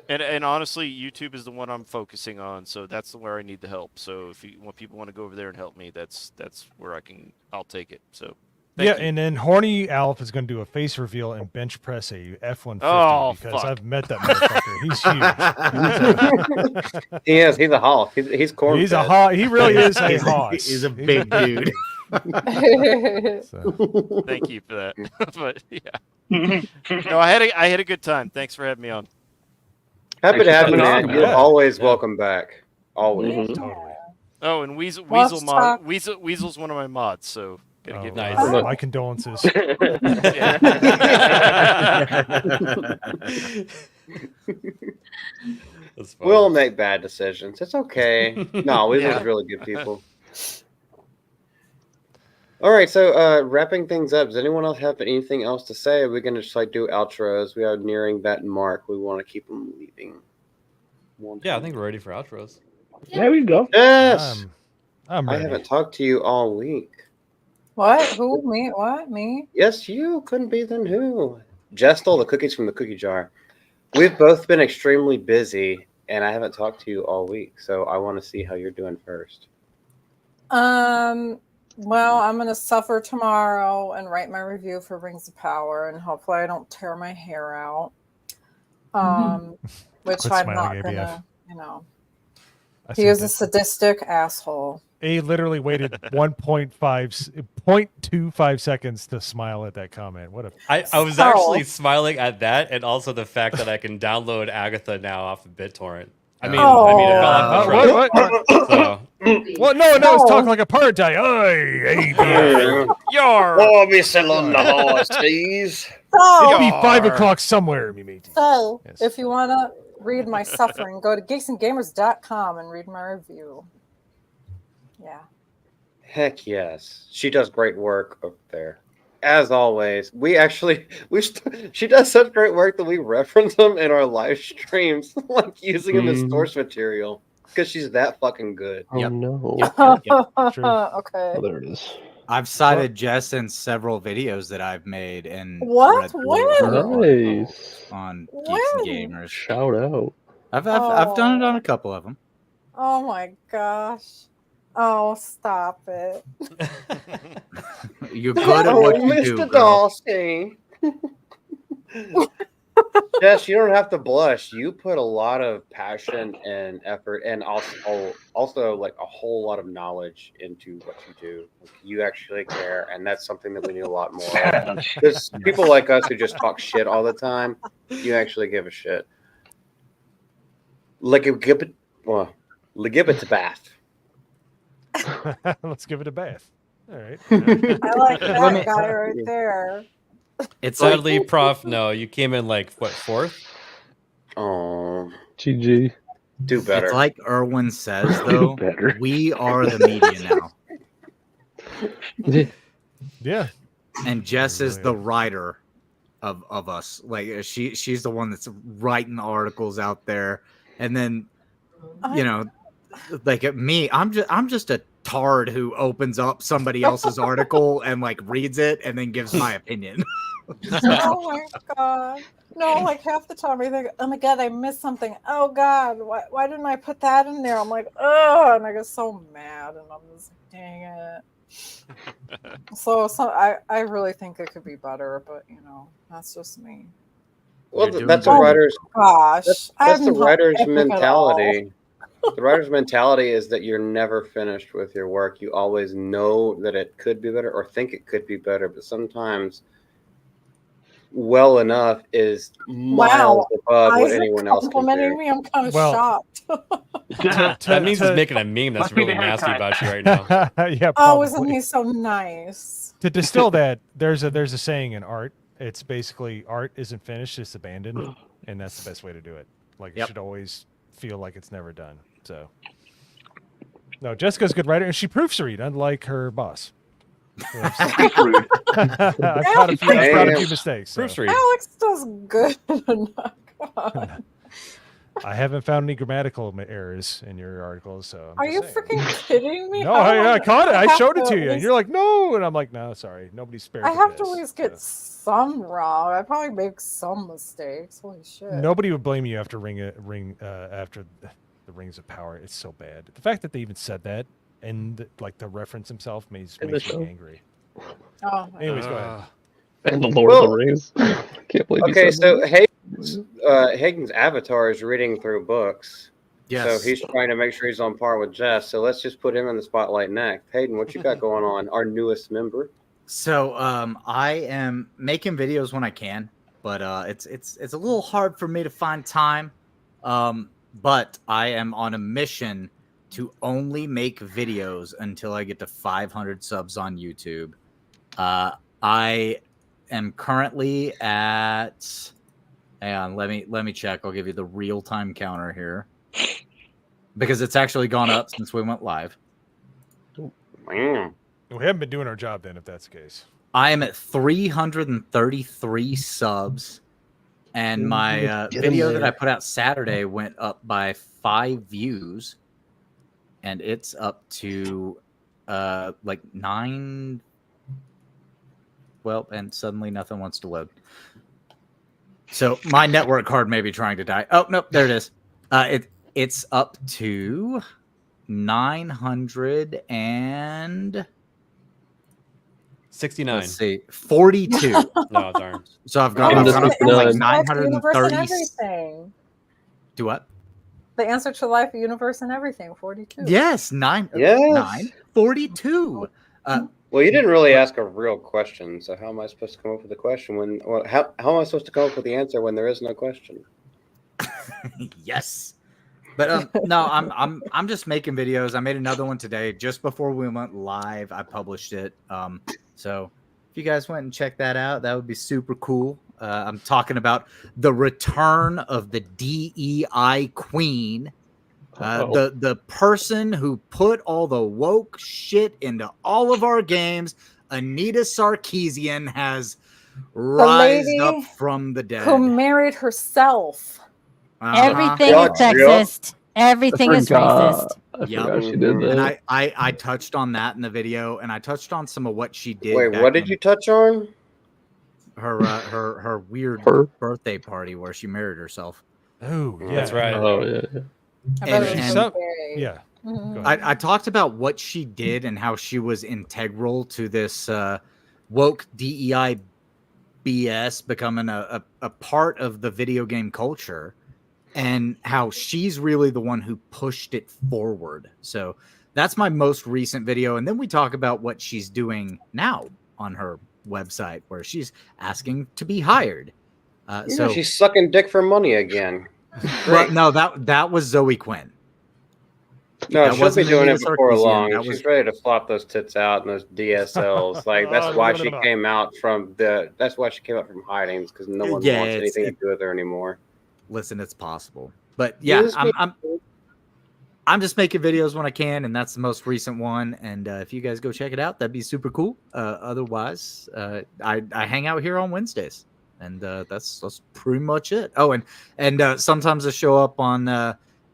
And honestly, YouTube is the one I'm focusing on, so that's where I need the help. So if people want to go over there and help me, that's where I'll take it. So thank you. And then Horny Alf is going to do a face reveal and bench press a F-150 because I've met that motherfucker. He's huge. He is. He's a Hulk. He's corn. He's a Hulk. He really is a Hulk. He's a big dude. So, thank you for that. But yeah, no, I had a good time. Thanks for having me on. Happy to have you, man. You're always welcome back. Always. Totally. Oh, and Weasel's one of my mods, so gotta give my condolences. We'll make bad decisions. It's okay. No, Weasel's really good people. All right, so wrapping things up, does anyone else have anything else to say? Are we going to just do outros? We are nearing that mark. We want to keep them leaving. Yeah, I think we're ready for outros. There we go. Yes. I haven't talked to you all week. What? Who? Me? What? Me? Yes, you. Couldn't be then who? Jess stole the cookies from the cookie jar. We've both been extremely busy, and I haven't talked to you all week, so I want to see how you're doing first. Well, I'm going to suffer tomorrow and write my review for Rings of Power, and hopefully I don't tear my hair out. Which Quit I'm smiling, not going ABF. to, I He see is a this. sadistic asshole. A literally waited 0.25 seconds to smile at that comment. What a I was actually smiling at that, and also the fact that I can download Agatha now off of BitTorrent. I mean, it fell off the truck. So. Well, no, it's talking like a pirate guy. Yar. Oh, me still on the horses. It'll be 5 o'clock somewhere, me matey. So, if you want to read my suffering, go to geeksandgamers.com and read my review. Yeah. Heck yes. She does great work up there. As always, she does such great work that we reference them in our live streams, like using them as source material because she's that fucking good. Oh no. Okay. Oh, there it is. I've cited Jess in several videos that I've made and What? read through When? Nice. on Geeks and When? Gamers. Shout out. I've done it on a couple of them. Oh my gosh. Oh, stop it. You're good at what you do, Mr. girl. Dawson. Jess, you don't have to blush. You put a lot of passion and effort, and also like a whole lot of knowledge into what you do. Like, you actually care, and that's something that we need a lot more of. Because people like us who just talk shit all the time, you actually give a shit. Give it to Bath. Let's give it a bath. All right. I like that guy right there. It's Sadly, Prof, no, you came in like what, 4th? Oh, GG. Do better. It's like Erwin says, though. We are the media now. Yeah. And Jess is the writer of us. Like she's the one that's writing the articles out there. And then, like me, I'm just a tard who opens up somebody else's article and like reads it and then gives my opinion. Oh my god. No, like half the time I think, oh my god, I missed something. Oh god, why didn't I put that in there? I'm like, oh, and I get so mad, and I'm just like, dang it. So I really think it could be better, but that's just me. Well, that's a writer's. Gosh, that's the writer's mentality. The writer's mentality is that you're never finished with your work. You always know that it could be better or think it could be better, but sometimes well enough is miles above what Isaac anyone else can complimenting do. me. I'm kind of Well, shocked. That means he's making a meme that's Must be really the nasty haircut. about you right now. Yeah, Oh, isn't probably. he so nice? To distill that, there's a saying in art. It's basically art isn't finished, it's abandoned, and that's the best way to do it. Like it should always feel like it's never done. So, no, Jessica's a good writer, and she proofs read, unlike her boss. I've caught a few mistakes. So. Alex does good. God. I haven't found any grammatical errors in your articles, so. Are you freaking kidding me? No, I caught it. I have showed it to to at you, and least- you're like, no, and I'm like, no, sorry, nobody spared. I the have to piss. at least get some wrong. I probably make some mistakes. Holy shit. Nobody would blame you after after the Rings of Power. It's so bad. The fact that they even said that and like the reference himself makes me angry. Oh, Anyways, go ahead. And the Lord of the Rings. I can't believe you Okay, said so that. Hagen's avatar is reading through books. Yes. So he's trying to make sure he's on par with Jess. So let's just put him in the spotlight next. Hayden, what you got going on? Our newest member. So I am making videos when I can, but it's a little hard for me to find time. But I am on a mission to only make videos until I get to 500 subs on YouTube. I am currently at. Hang on, let me check. I'll give you the real time counter here because it's actually gone up since we went live. Man. We haven't been doing our job then, if that's the case. I am at 333 subs, and my Get 'em video that there. I put out Saturday went up by 5 views, and it's up to like 9. Well, and suddenly nothing wants to load. So my network card may be trying to die. Oh no, there it is. It's up to 900 and 69. Let's see, 42. No, darn. So I've got It's up the to like answer to life, universe, and 930. everything. Do what? The answer to life, universe, and everything. 42. Yes, 942. Well, you didn't really ask a real question. So how am I supposed to come up with a question when? Well, how am I supposed to come up with the answer when there is no question? Yes. But no, I'm just making videos. I made another one today just before we went live. I published it. So if you guys went and checked that out, that would be super cool. I'm talking about the return of the DEI queen. The person who put all the woke shit into all of our games, Anita Sarkeesian, has rised up from the dead. Who married herself. Everything is sexist. Everything is racist. forgot she did that. And I touched on that in the video, and I touched on some of what she did. Wait, back what did when you touch on? her weird birthday party where she married herself. Oh, yeah. That's right. Oh, yeah. Yeah. I talked about what she did and how she was integral to this woke DEI BS becoming a part of the video game culture, and how she's really the one who pushed it forward. So that's my most recent video. And then we talk about what she's doing now on her website, where she's asking to be hired. So she's sucking dick for money again. well, no, that was Zoe Quinn. No, That she'll be wasn't doing it Anita before Sarkeesian. long. That She's was- ready to flop those tits out and those DSLs. Like that's why she came out from the. That's why she came out from hiding, because no one Yeah, wants it's- anything to do with her anymore. Listen, it's possible, but yeah, Yes, I'm just making videos when I can, and that's the most recent one. And if you guys go check it out, that'd be super cool. Otherwise, I hang out here on Wednesdays, and that's pretty much it. Oh, and sometimes I show up on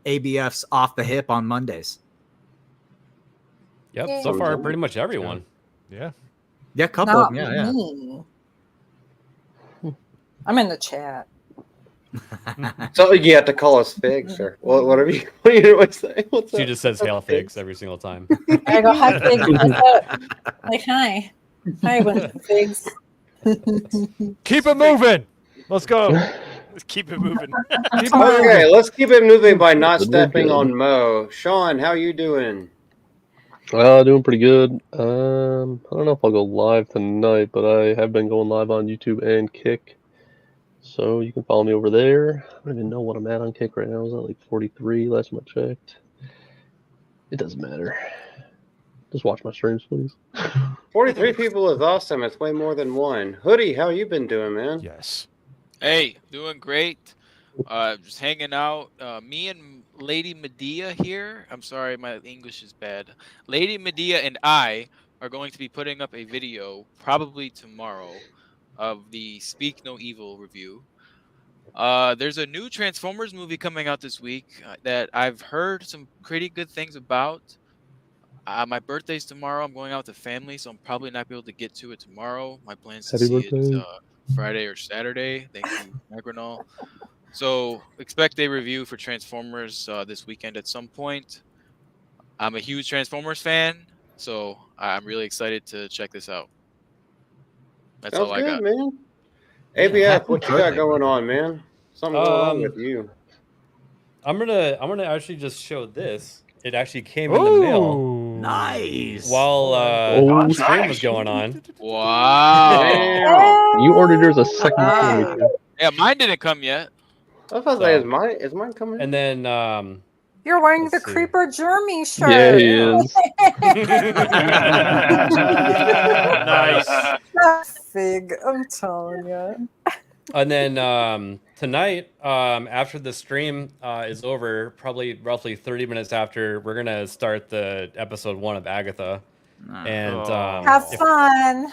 ABF's Off the Hip on Mondays. Yep. So far, pretty much everyone. Yeah. Yeah, a couple Not of them. Yeah, me. I'm in the chat. So you have to call us figs or whatever you what say. What's She up? just says hail figs every single time. I go, hi, Figs. What's up? Like, hi. Hi, Figs. Keep it moving. Let's go. Let's keep it moving. Okay, let's keep it moving by not We're stepping good. on Mo. Sean, how you doing? Doing pretty good. I don't know if I'll go live tonight, but I have been going live on YouTube and Kick. So you can follow me over there. I don't even know what I'm at on Kick right now. Is that like 43 last time I checked? It doesn't matter. Just watch my streams, please. 43 people is awesome. It's way more than one. Hoodie, how you been doing, man? Yes. Hey, doing great. Just hanging out. Me and Lady Medea here. I'm sorry, my English is bad. Lady Medea and I are going to be putting up a video probably tomorrow of the Speak No Evil review. There's a new Transformers movie coming out this week that I've heard some pretty good things about. My birthday's tomorrow. I'm going out with the family, so I'm probably not be able to get to it tomorrow. My plan's to Happy see it birthday. Friday or Saturday. Thank you, Magrinol. So expect a review for Transformers this weekend at some point. I'm a huge Transformers fan, so I'm really excited to check this out. That's Sounds all I good, got. man. Yeah, ABF, happy what you got birthday, going brother. on, man? Something going on with you. I'm gonna actually just show this. It actually came in the mail Nice. while Oh, stream was going on. Wow. You ordered yours a second before me, too. Yeah, mine didn't come yet. I was about to say, is mine coming? And then You're wearing the Let's see. Creeper Jeremy shirt. Yeah, he is. Nice. That's Fig, I'm telling you. And then tonight, after the stream is over, probably roughly 30 minutes after, we're gonna start the episode 1 of Agatha. And Have fun.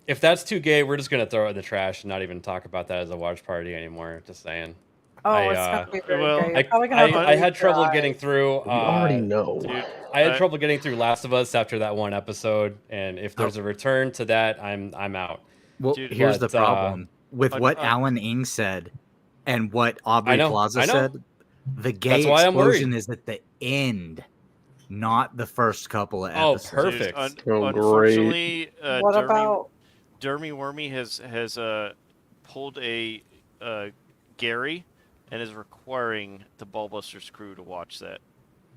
if that's too gay, we're just gonna throw it in the trash and not even talk about that as a watch party anymore. Just saying. Oh, it's gonna be very well, gay. You're probably gonna have to I had bleep your trouble eyes. getting through. You already know. Dude, I had trouble getting through Last of Us after that one episode, and if there's a return to that, I'm out. Well, Dude, here's the but, problem with what Alan Ing said and what Aubrey Plaza said. The gay That's why I'm worried. explosion is at the end, not the first couple of Oh, episodes. perfect. Unfortunately, What about Dermy Wormy has pulled a Gary and is requiring the Ballbusters crew to watch that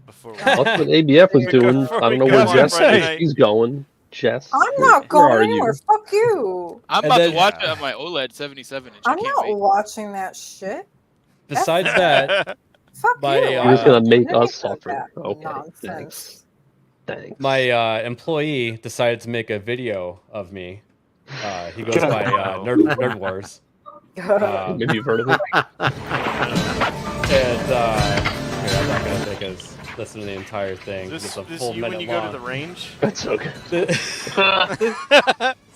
before. That's what ABF was doing. I don't know where Jess is. He's going. Jess. I'm not where are going you? anywhere. Fuck you. I'm And about then- to watch it on my OLED 77 inch. I'm not watching that shit. Besides that, Fuck my, you. You're just gonna make None us of suffer. that Okay, nonsense. Thanks. my employee decided to make a video of me. He goes by Nerd Wars. Maybe you've heard of it. And here, I'm not gonna make us listen to the entire thing. This It's a is full you when minute you go to long. the range. That's okay.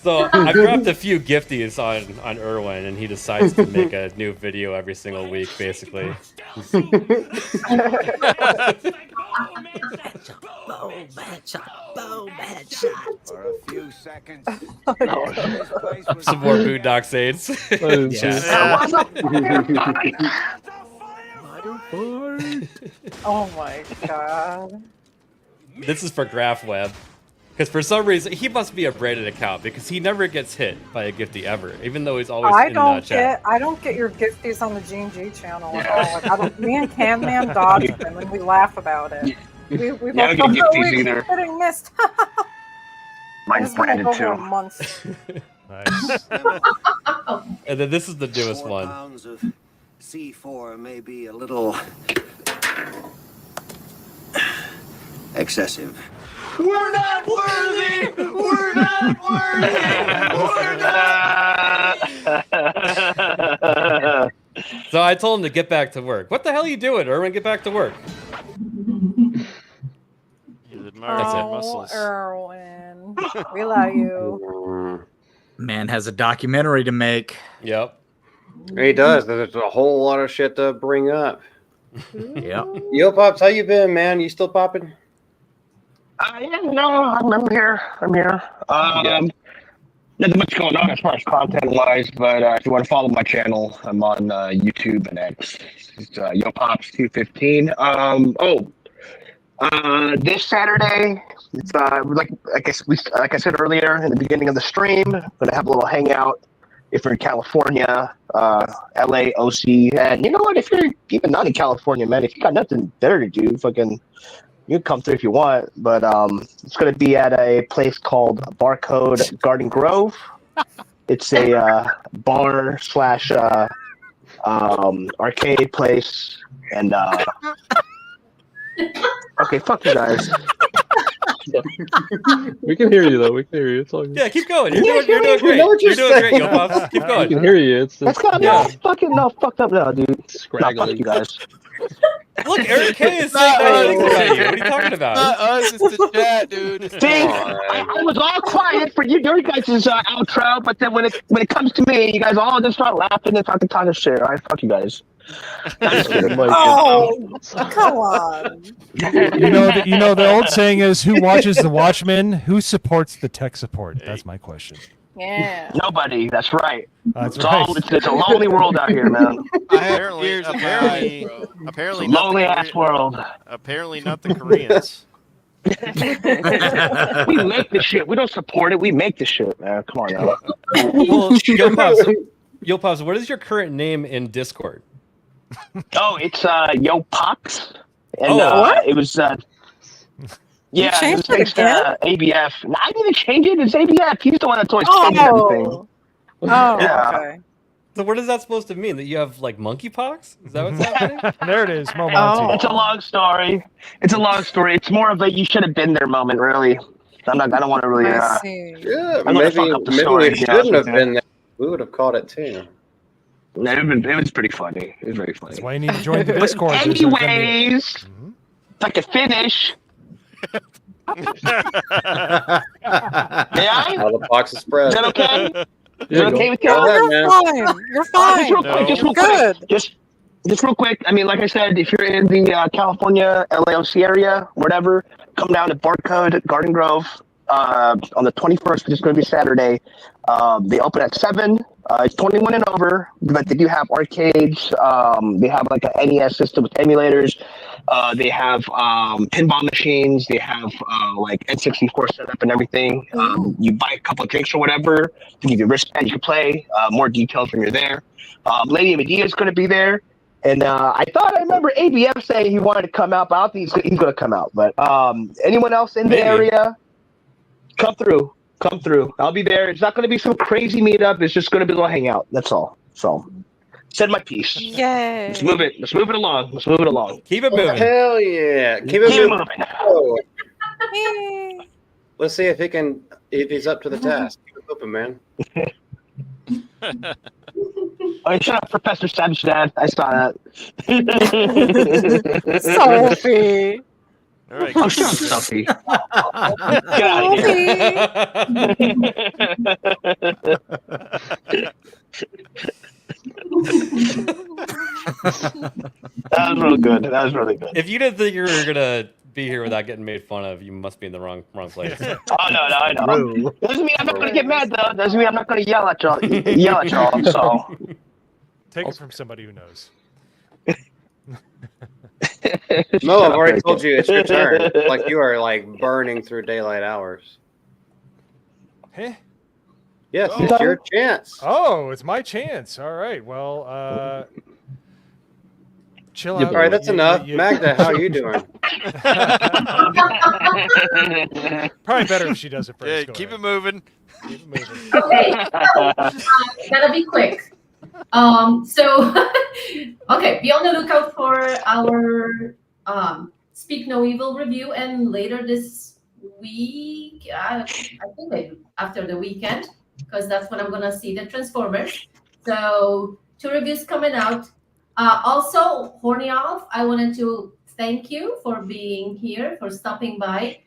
So I grabbed a few gifties on Irwin, and he decides to make a new video every single week, basically. Boom, headshot, boom, headshot. For a few seconds. Some more Boondock Saints. Oh my god. This is for GraphWeb. Because for some reason, he must be a branded account because he never gets hit by a gifty ever, even though he's always in chat. I don't get your gifties on the G&G channel at all. Like, I don't, me and Camman dodge them and we laugh about it. We both I go, don't get "Oh, gifties we're either. getting missed." Mine's It's been branded over too. a month. Nice. And then this is the newest 4 one. pounds of C4 may be a little excessive. We're not worthy! We're not worthy! We're not! So I told him to get back to work. What the hell are you doing, Irwin? Get back to work. You admire his Oh, muscles. Erwin. We love you. Man has a documentary to make. Yep. He does. There's a whole lot of shit to bring up. Yep. Yo, Pops, how you been, man? You still popping? Yeah, no, I'm here. I'm here. Nothing much going on as far as content-wise, but if you want to follow my channel, I'm on YouTube and X. It's YoPops215. This Saturday, it's like I said earlier in the beginning of the stream, I'm gonna have a little hangout if you're in California, LA, OC, and you know what? If you're even not in California, man, if you got nothing better to do, fucking, you can come through if you want. But it's gonna be at a place called Barcode Garden Grove. It's a bar slash arcade place, and okay, fuck you guys. We can hear you though. We can hear you. It's all good. Yeah, keep going. You're doing great. You're doing great, Yo Pops. Keep We going. can hear you. It's That's got me all fucking fucked up now, dude. No, fuck scraggling. you guys. Look, Eric K is saying nice things about you. What are you talking about? Not us, it's the chat, dude. See, I was all quiet for your guys' outro, but then when it comes to me, you guys all just start laughing and fucking talking shit. All right, fuck you guys. Oh, come on. You know the old saying is, who watches the Watchmen? Who supports the tech support? That's my question. Yeah. Nobody. That's right. That's It's right. it's a lonely world out here, man. Apparently, It's apparently, a not the lonely ass world. Apparently, not the Koreans. We make the shit. We don't support it. We make the shit, man. Come on now. Well, Yo Pops, what is your current name in Discord? Oh, it's Yo Pox, and what? it was yeah, it was changed it thanks to ABF. No, I didn't change it. It's ABF. He's the one that's always changing everything. Oh, Yeah. okay. So what is that supposed to mean? That you have like monkeypox? Is that what's happening? There it is, Mo Oh, Monty. it's a long story. It's a long story. It's more of a you should have been there moment, really. I don't want to really. I see. Yeah, I'm gonna fuck up the story, we to be honest shouldn't have with you. been there. We would have caught it too. No, it was pretty funny. It was very funny. That's why you need to join the Discord. There's gonna be- Anyways, if I could finish. May I? All the box is spread. Is that okay? Is Yeah, that go. okay with you? No, ahead, you're man. fine. You're fine. Just real quick. Good. Just real quick. I mean, like I said, if you're in the California, LAOC area, whatever, come down to Barcode Garden Grove on the 21st, which is going to be Saturday. They open at 7. It's 21 and over, but they do have arcades. They have like an NES system with emulators. They have pinball machines. They have like N64 setup and everything. You buy a couple of drinks or whatever. They give you a wristband. You can play. More details when you're there. Lady Medea is going to be there. And I thought I remember ABF saying he wanted to come out, but I don't think he's going to come out. But anyone else in the area, come through. Come through. I'll be there. It's not going to be some crazy meetup. It's just going to be a little hangout. That's all. So, said my piece. Yay. Let's move it. Let's move it along. Let's move it along. Keep it moving. Hell yeah! Keep it moving. Oh. Let's see if he's up to the task. Keep it moving, man. Oh, shut up, Professor Savage Dad. I saw that. Sophie. All right. Oh, shut up, Sophie. Get out of That was really good. That was really good. If you didn't think you were gonna be here without getting made fun of, you must be in the wrong place. Oh no, I know. Doesn't mean I'm not gonna get mad though. Doesn't mean I'm not gonna yell at y'all. So Take it from somebody who knows. Mo, I've already told you it's your turn. Like you are like burning through daylight hours. Hey. Yes, it's your chance. Oh, it's my chance. All right. Well, chill All out. right, that's enough. Magda, how are you doing? Probably better if she does it first. Yeah, Go keep ahead. it moving. Keep it moving. Okay, gotta be quick. So, okay, be on the lookout for our Speak No Evil review, and later this week, I think after the weekend, because that's when I'm gonna see the Transformers. So 2 reviews coming out. Also, Horny Off, I wanted to thank you for being here, for stopping by.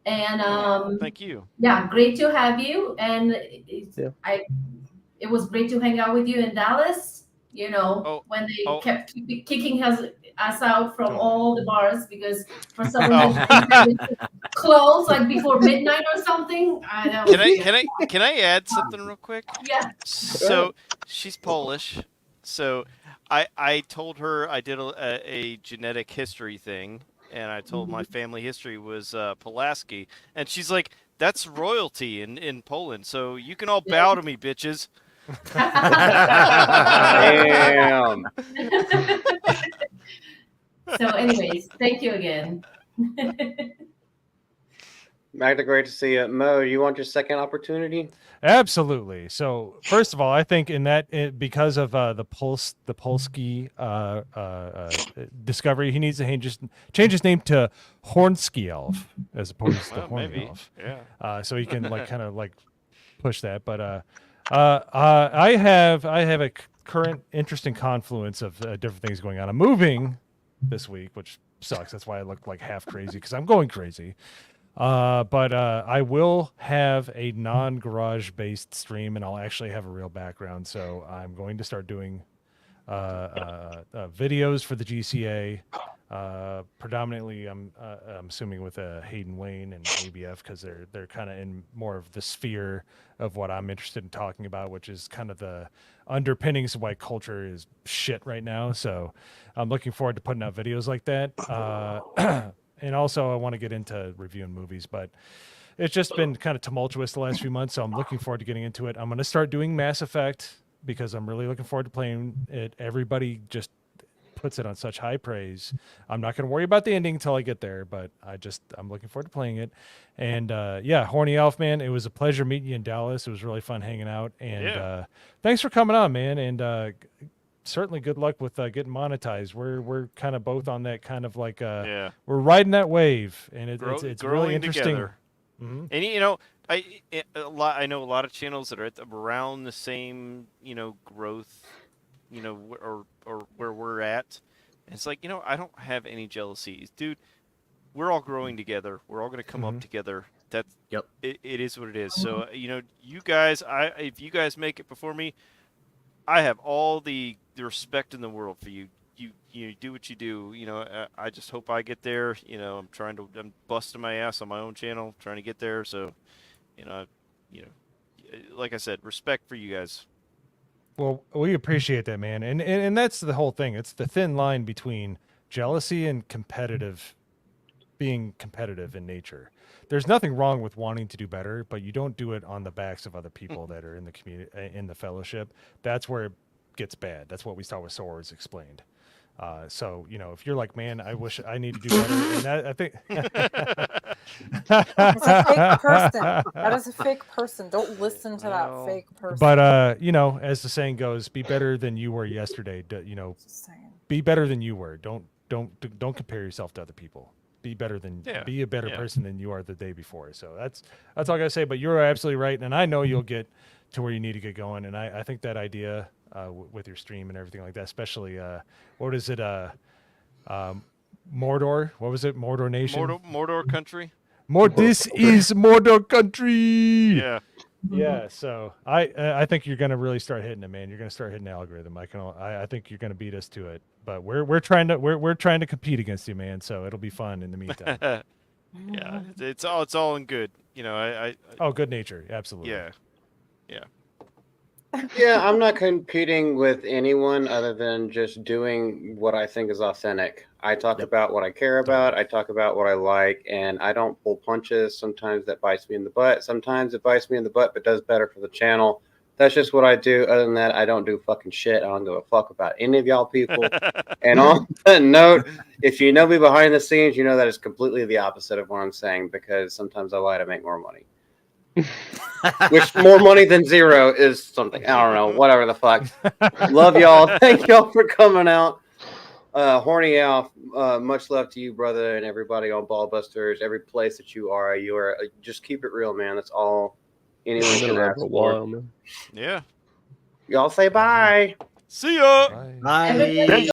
And Thank you. yeah, great to have you. And it was great to hang out with you in Dallas. You know, when they kept kicking us out from all the bars because for some reason they closed like before midnight or something. I know. Can I add something real quick? Yeah. So she's Polish. So I told her I did a genetic history thing, and I told my family history was Pulaski, and she's like, "That's royalty in Poland, so you can all bow to me, bitches." Damn. So, anyways, thank you again. Magda, great to see you. Mo, you want your second opportunity? Absolutely. So first of all, I think because of the Polsky discovery, he needs to change his name to Hornsky Elf as opposed to Horny maybe. Elf. Yeah. So he can kind of push that. But I have a current interesting confluence of different things going on. I'm moving this week, which sucks. That's why I look like half crazy because I'm going crazy. But I will have a non-garage based stream, and I'll actually have a real background. So I'm going to start doing videos for the GCA. Predominantly, I'm assuming with Hayden Wayne and ABF because they're kind of in more of the sphere of what I'm interested in talking about, which is kind of the underpinnings of why culture is shit right now. So I'm looking forward to putting out videos like that. And also, I want to get into reviewing movies, but it's just been kind of tumultuous the last few months, so I'm looking forward to getting into it. I'm going to start doing Mass Effect because I'm really looking forward to playing it. Everybody just puts it on such high praise. I'm not going to worry about the ending until I get there, but I'm looking forward to playing it. And yeah, Horny Elf, man, it was a pleasure meeting you in Dallas. It was really fun hanging out. And thanks for coming on, man. And certainly good luck with getting monetized. We're kind of both on that kind of like we're riding that wave, and it's really interesting. Mm-hmm. And you know, I know a lot of channels that are around the same growth, or where we're at. And it's like, I don't have any jealousies, dude. We're all growing together. We're all going to come up together. That's it is what it is. So you guys, if you guys make it before me, I have all the respect in the world for you. You do what you do. I just hope I get there. I'm busting my ass on my own channel trying to get there. So, like I said, respect for you guys. Well, we appreciate that, man. And that's the whole thing. It's the thin line between jealousy and being competitive in nature. There's nothing wrong with wanting to do better, but you don't do it on the backs of other people that are in the community, in the fellowship. That's where it gets bad. That's what we saw with Swords explained. So, if you're like, man, I wish I need to do better, and I think it's a fake person. That is a fake person. Don't listen to that fake person. But as the saying goes, be better than you were yesterday. Be better than you were. Don't compare yourself to other people. Be better than be a better person than you are the day before. So that's all I gotta say. But you're absolutely right, and I know you'll get to where you need to get going. And I think that idea with your stream and everything like that, especially what is it? Mordor. What was it? Mordor Nation. Mordor Country. This is Mordor Country. Yeah. Yeah, so I think you're gonna really start hitting it, man. You're gonna start hitting the algorithm. I think you're gonna beat us to it, but we're trying to compete against you, man. So it'll be fun in the meantime. Yeah, it's all in good. Good nature, absolutely. Yeah. Yeah, I'm not competing with anyone other than just doing what I think is authentic. I talk about what I care about. I talk about what I like, and I don't pull punches. Sometimes that bites me in the butt. Sometimes it bites me in the butt, but does better for the channel. That's just what I do. Other than that, I don't do fucking shit. I don't give a fuck about any of y'all people. And on that note, if you know me behind the scenes, you know that is completely the opposite of what I'm saying, because sometimes I lie to make more money. Which more money than zero is something. I don't know. Whatever the fuck. Love y'all. Thank y'all for coming out. Horny Alf, much love to you, brother, and everybody on Ballbusters. Every place that you are just keep it real, man. That's all anyone can ask for. Yeah. Y'all say bye. See ya. Bye.